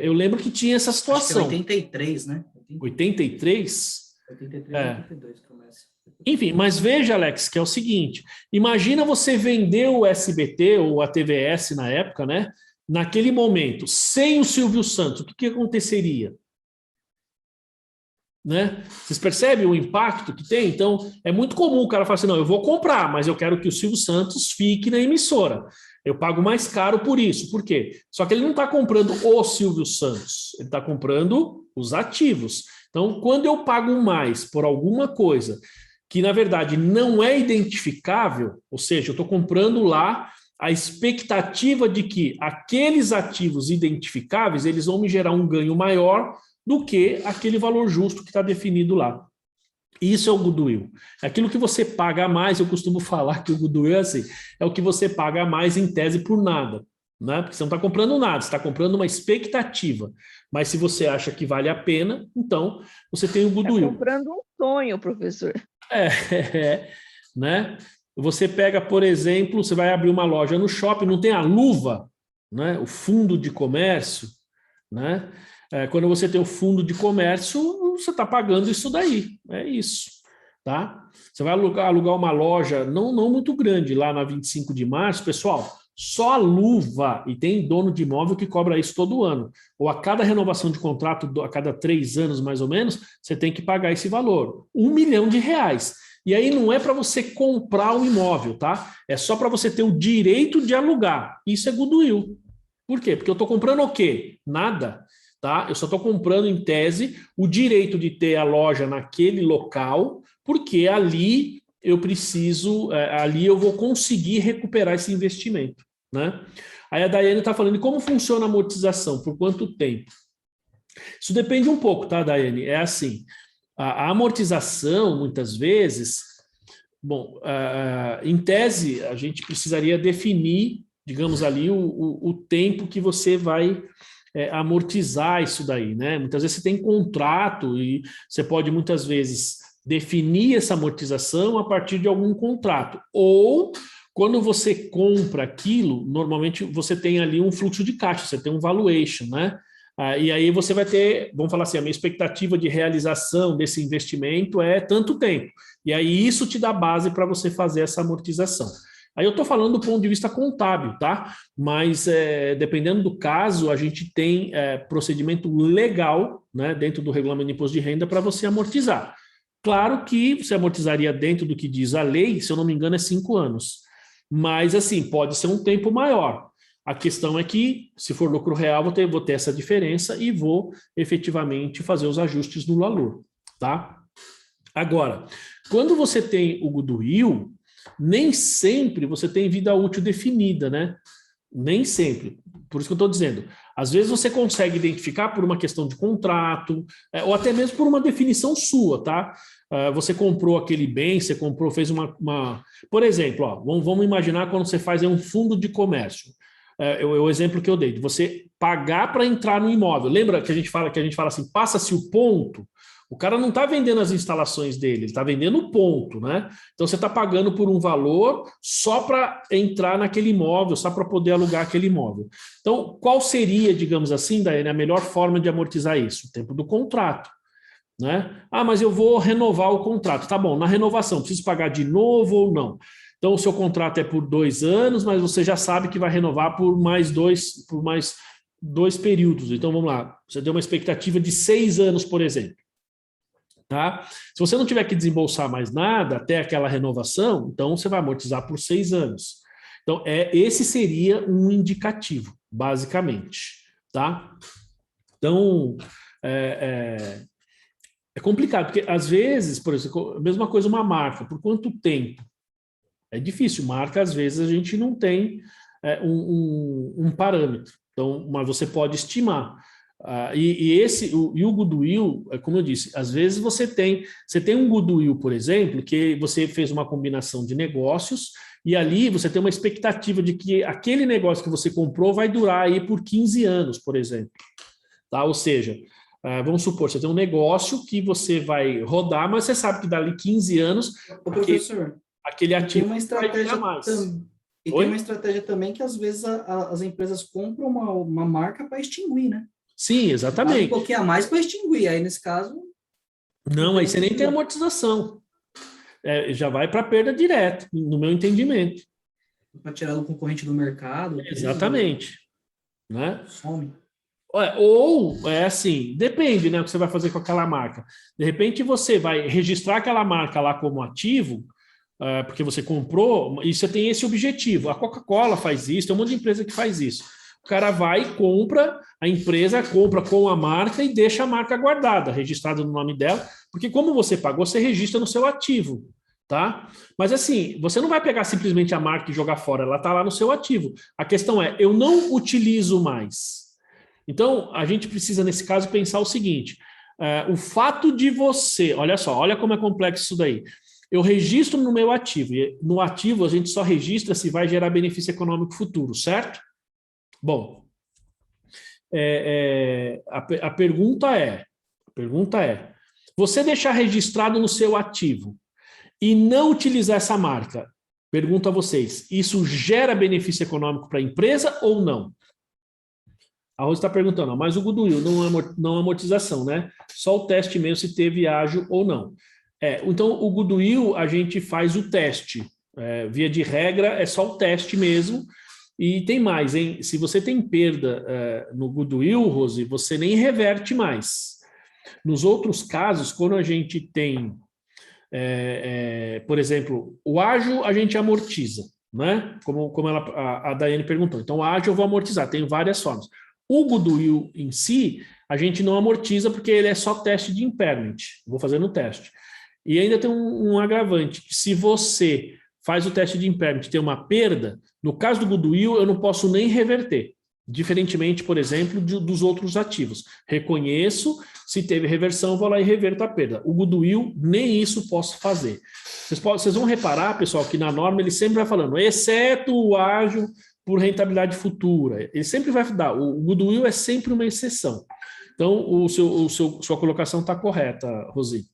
eu lembro que tinha essa situação. Acho que é 83, né? 83? 83, 82 começa. Enfim, mas veja, Alex, que é o seguinte, imagina você vender o SBT ou a TVS na época, né? Naquele momento, sem o Silvio Santos, o que aconteceria? Né? Vocês percebem o impacto que tem? Então, é muito comum o cara falar assim, não, eu vou comprar, mas eu quero que o Silvio Santos fique na emissora. Eu pago mais caro por isso. Por quê? Só que ele não está comprando o Silvio Santos, ele está comprando os ativos. Então, quando eu pago mais por alguma coisa que, na verdade, não é identificável, ou seja, eu estou comprando lá a expectativa de que aqueles ativos identificáveis, eles vão me gerar um ganho maior do que aquele valor justo que está definido lá. Isso é o goodwill. Aquilo que você paga a mais, eu costumo falar que o goodwill é assim, é o que você paga a mais em tese por nada, né? Porque você não está comprando nada, você está comprando uma expectativa. Mas se você acha que vale a pena, então você tem o goodwill. Está comprando um sonho, professor. Né? Você pega, por exemplo, você vai abrir uma loja no shopping, não tem a luva, né? O fundo de comércio, né? Quando você tem o fundo de comércio, você está pagando isso daí, é isso, tá? Você vai alugar uma loja não muito grande lá na 25 de março, pessoal, só a luva, e tem dono de imóvel que cobra isso todo ano, ou a cada renovação de contrato, a cada 3 anos mais ou menos, você tem que pagar esse valor, R$1 milhão. E aí não é para você comprar um imóvel, tá? É só para você ter o direito de alugar. Isso é goodwill. Por quê? Porque eu estou comprando o quê? Nada, tá? Eu só estou comprando, em tese, o direito de ter a loja naquele local, porque ali eu preciso, ali eu vou conseguir recuperar esse investimento, né? Aí a Daiane está falando de como funciona a amortização, por quanto tempo. Isso depende um pouco, tá, Daiane? É assim, a amortização, muitas vezes, bom, em tese, a gente precisaria definir, digamos ali, o tempo que você vai amortizar isso daí, né? Muitas vezes você tem contrato e você pode, muitas vezes, definir essa amortização a partir de algum contrato. Ou, quando você compra aquilo, normalmente você tem ali um fluxo de caixa, você tem um valuation, né? E aí você vai ter, vamos falar assim, a minha expectativa de realização desse investimento é tanto tempo. E aí isso te dá base para você fazer essa amortização. Aí eu estou falando do ponto de vista contábil, tá? Mas dependendo do caso, a gente tem procedimento legal, né, dentro do regulamento de imposto de renda para você amortizar. Claro que você amortizaria dentro do que diz a lei, se eu não me engano, é 5 anos. Mas, assim, pode ser um tempo maior. A questão é que, se for lucro real, vou ter essa diferença e vou efetivamente fazer os ajustes no valor, tá? Agora, quando você tem o goodwill, nem sempre você tem vida útil definida, né? Nem sempre. Por isso que eu estou dizendo. Às vezes você consegue identificar por uma questão de contrato, ou até mesmo por uma definição sua, tá? Você comprou aquele bem, você comprou, fez uma... Por exemplo, ó, vamos imaginar quando você faz um fundo de comércio. O exemplo que eu dei, de você pagar para entrar no imóvel. Lembra que a gente fala assim, passa-se o ponto? O cara não está vendendo as instalações dele, ele está vendendo o ponto, né? Então você está pagando por um valor só para entrar naquele imóvel, só para poder alugar aquele imóvel. Então, qual seria, digamos assim, Daiane, a melhor forma de amortizar isso? O tempo do contrato, né? Ah, mas eu vou renovar o contrato. Tá bom, na renovação, preciso pagar de novo ou não? Então, o seu contrato é por 2 anos, mas você já sabe que vai renovar por mais dois períodos. Então, vamos lá, você deu uma expectativa de 6 anos, por exemplo. Tá? Se você não tiver que desembolsar mais nada até aquela renovação, então você vai amortizar por 6 anos. Então, esse seria um indicativo, basicamente. Tá? Então, é complicado, porque às vezes, por exemplo, a mesma coisa uma marca, por quanto tempo? É difícil, marca às vezes a gente não tem um parâmetro, então, mas você pode estimar. E o goodwill, como eu disse, às vezes você tem um goodwill, por exemplo, que você fez uma combinação de negócios e ali você tem uma expectativa de que aquele negócio que você comprou vai durar aí por 15 anos, por exemplo. Tá? Ou seja, vamos supor, você tem um negócio que você vai rodar, mas você sabe que dali 15 anos professor, aquele ativo tem uma estratégia vai mais. Tem uma estratégia também que às vezes as empresas compram uma marca para extinguir, né? Sim, exatamente. Um pouquinho a mais para extinguir, aí nesse caso... Não, aí você nem tem amortização. Já vai para perda direta, no meu entendimento. Para tirar do concorrente do mercado. Exatamente. Né? Some. Ou, assim, depende, né, o que você vai fazer com aquela marca. De repente você vai registrar aquela marca lá como ativo, porque você comprou, e você tem esse objetivo. A Coca-Cola faz isso, tem um monte de empresa que faz isso. O cara vai e compra, a empresa compra com a marca e deixa a marca guardada, registrada no nome dela, porque como você pagou, você registra no seu ativo, tá? Mas assim, você não vai pegar simplesmente a marca e jogar fora, ela está lá no seu ativo. A questão é, eu não utilizo mais. Então, a gente precisa, nesse caso, pensar o seguinte, o fato de você, olha só, olha como é complexo isso daí. Eu registro no meu ativo, e no ativo a gente só registra se vai gerar benefício econômico futuro, certo? Bom, a pergunta é, você deixar registrado no seu ativo e não utilizar essa marca, pergunto a vocês, isso gera benefício econômico para a empresa ou não? A Rose está perguntando, mas o goodwill não é amortização, né? Só o teste mesmo se teve ágio ou não. Então, o goodwill, a gente faz o teste. Via de regra, é só o teste mesmo. E tem mais, hein? Se você tem perda no goodwill, Rose, você nem reverte mais. Nos outros casos, quando a gente tem, por exemplo, o ágio a gente amortiza, né? Como a Daiane perguntou. Então, o ágio eu vou amortizar, tem várias formas. O goodwill em si, a gente não amortiza porque ele é só teste de impairment. Vou fazer no teste. E ainda tem um agravante, que se você faz o teste de impairment e tem uma perda, no caso do goodwill eu não posso nem reverter. Diferentemente, por exemplo, dos outros ativos. Reconheço, se teve reversão, vou lá e reverto a perda. O goodwill, nem isso posso fazer. Vocês vão reparar, pessoal, que na norma ele sempre vai falando, exceto o ágio por rentabilidade futura. Ele sempre vai dar, o goodwill é sempre uma exceção. Então, sua colocação está correta, Rosi.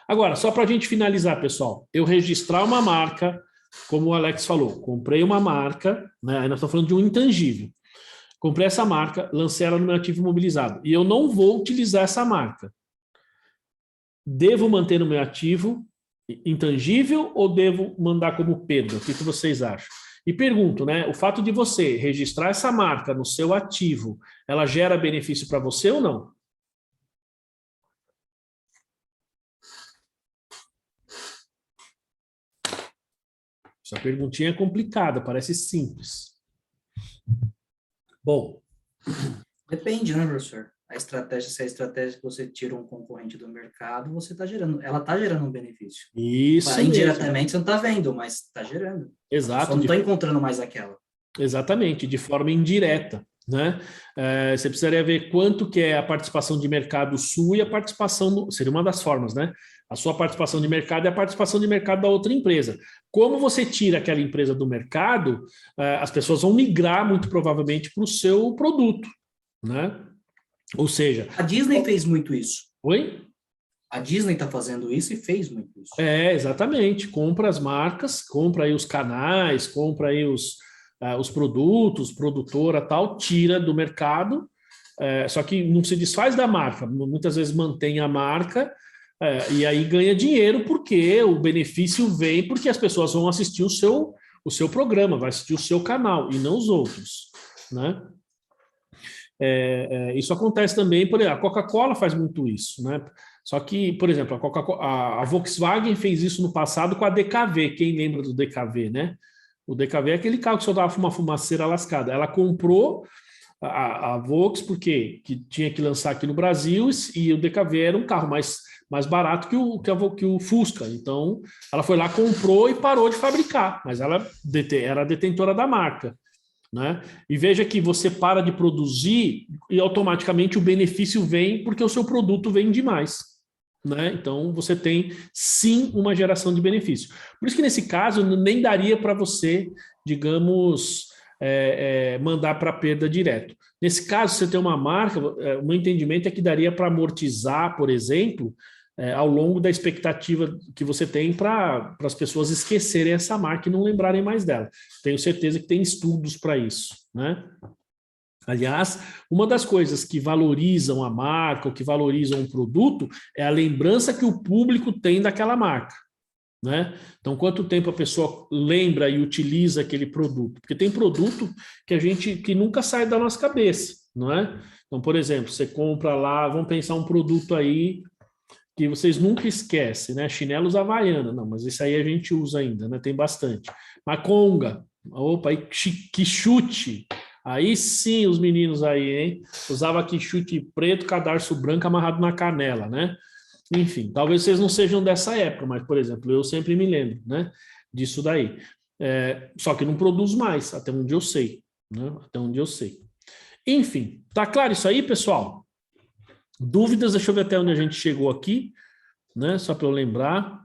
Agora, só para a gente finalizar, pessoal, eu registrar uma marca, como o Alex falou, comprei uma marca, né, aí nós estamos falando de um intangível. Comprei essa marca, lancei ela no meu ativo imobilizado, e eu não vou utilizar essa marca. Devo manter no meu ativo intangível ou devo mandar como perda? O que vocês acham? E pergunto, né, o fato de você registrar essa marca no seu ativo, ela gera benefício para você ou não? Essa perguntinha é complicada, parece simples. Bom. Depende, né, professor? Se a estratégia que você tira um concorrente do mercado, ela está gerando um benefício. Isso indiretamente você não está vendo, mas está gerando. Exato. Só não está encontrando mais aquela. Exatamente, de forma indireta, né? Você precisaria ver quanto que é a participação de mercado sua e a participação, seria uma das formas, né? A sua participação de mercado e a participação de mercado da outra empresa. Como você tira aquela empresa do mercado, as pessoas vão migrar muito provavelmente para o seu produto, né? Ou seja... A Disney fez muito isso. Oi? A Disney está fazendo isso e fez muito isso. Exatamente. Compra as marcas, compra aí os canais, compra aí os produtos, produtora tal, tira do mercado, só que não se desfaz da marca, muitas vezes mantém a marca e aí ganha dinheiro porque o benefício vem porque as pessoas vão assistir o seu programa, vai assistir o seu canal e não os outros, né? Isso acontece também, por exemplo, a Coca-Cola faz muito isso, né? Só que, por exemplo, a Volkswagen fez isso no passado com a DKV, quem lembra do DKV, né? O DKV é aquele carro que só dava uma fumaceira lascada. Ela comprou a Volks porque tinha que lançar aqui no Brasil e o DKV era um carro mais barato que o Fusca. Então, ela foi lá, comprou e parou de fabricar, mas ela era detentora da marca, né? E veja que você para de produzir e automaticamente o benefício vem porque o seu produto vende mais, né? Então você tem sim uma geração de benefício. Por isso que nesse caso nem daria para você, digamos, mandar para perda direto. Nesse caso, você tem uma marca, o meu entendimento é que daria para amortizar, por exemplo, ao longo da expectativa que você tem para as pessoas esquecerem essa marca e não lembrarem mais dela. Tenho certeza que tem estudos para isso, né? Aliás, uma das coisas que valorizam a marca ou que valorizam o produto é a lembrança que o público tem daquela marca, né? Então, quanto tempo a pessoa lembra e utiliza aquele produto? Porque tem produto que nunca sai da nossa cabeça, não é? Então, por exemplo, você compra lá, vamos pensar um produto aí que vocês nunca esquecem, né? Chinelos Havaiana, não, mas isso aí a gente usa ainda, né? Tem bastante. Maconga, opa, aí que chute. Aí sim, os meninos aí, hein? Usava que chute preto, cadarço branco amarrado na canela, né? Enfim, talvez vocês não sejam dessa época, mas, por exemplo, eu sempre me lembro, né? Disso daí. Só que não produz mais, até onde eu sei, né? Até onde eu sei. Enfim, tá claro isso aí, pessoal? Dúvidas? Deixa eu ver até onde a gente chegou aqui, né? Só para eu lembrar.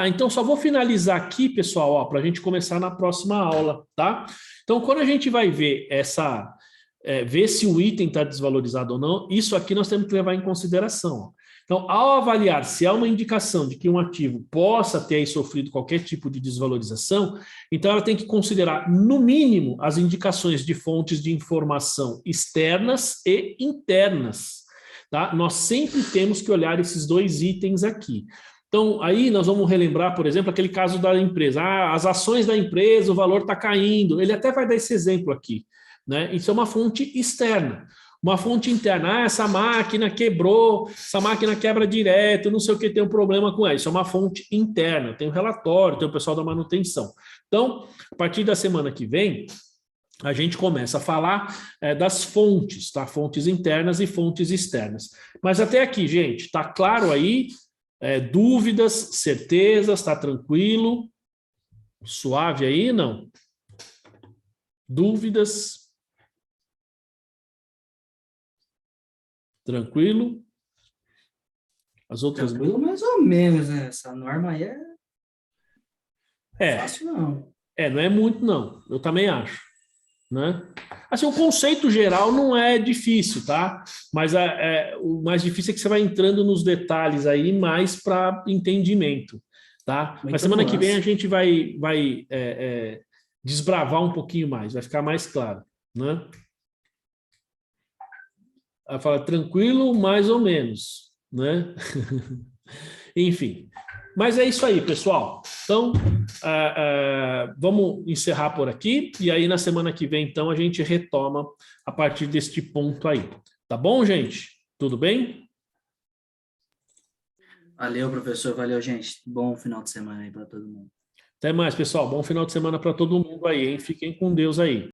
Então só vou finalizar aqui, pessoal, para a gente começar na próxima aula, tá? Então, quando a gente vai ver ver se o item está desvalorizado ou não, isso aqui nós temos que levar em consideração. Então, ao avaliar se há uma indicação de que um ativo possa ter aí sofrido qualquer tipo de desvalorização, então ela tem que considerar, no mínimo, as indicações de fontes de informação externas e internas, tá? Nós sempre temos que olhar esses dois itens aqui. Então, aí nós vamos relembrar, por exemplo, aquele caso da empresa. As ações da empresa, o valor está caindo. Ele até vai dar esse exemplo aqui, né? Isso é uma fonte externa. Uma fonte interna, essa máquina quebrou, essa máquina quebra direto, não sei o que, tem um problema com ela. Isso é uma fonte interna, tem um relatório, tem o pessoal da manutenção. Então, a partir da semana que vem, a gente começa a falar das fontes, tá? Fontes internas e fontes externas. Mas até aqui, gente, está claro aí? Dúvidas, certezas, está tranquilo? Suave aí, não? Dúvidas? Tranquilo? As outras... Tranquilo, mais ou menos, né? Essa norma aí é fácil, não. Não é muito, não. Eu também acho, né? Assim, o conceito geral não é difícil, tá? Mas o mais difícil é que você vai entrando nos detalhes aí mais para entendimento, tá? Mas semana que vem a gente vai desbravar um pouquinho mais, vai ficar mais claro, né? Ela fala tranquilo, mais ou menos, né? Enfim. Mas é isso aí, pessoal. Então, vamos encerrar por aqui e aí na semana que vem, então, a gente retoma a partir deste ponto aí. Tá bom, gente? Tudo bem? Valeu, professor. Valeu, gente. Bom final de semana aí para todo mundo. Até mais, pessoal. Bom final de semana para todo mundo aí, hein? Fiquem com Deus aí.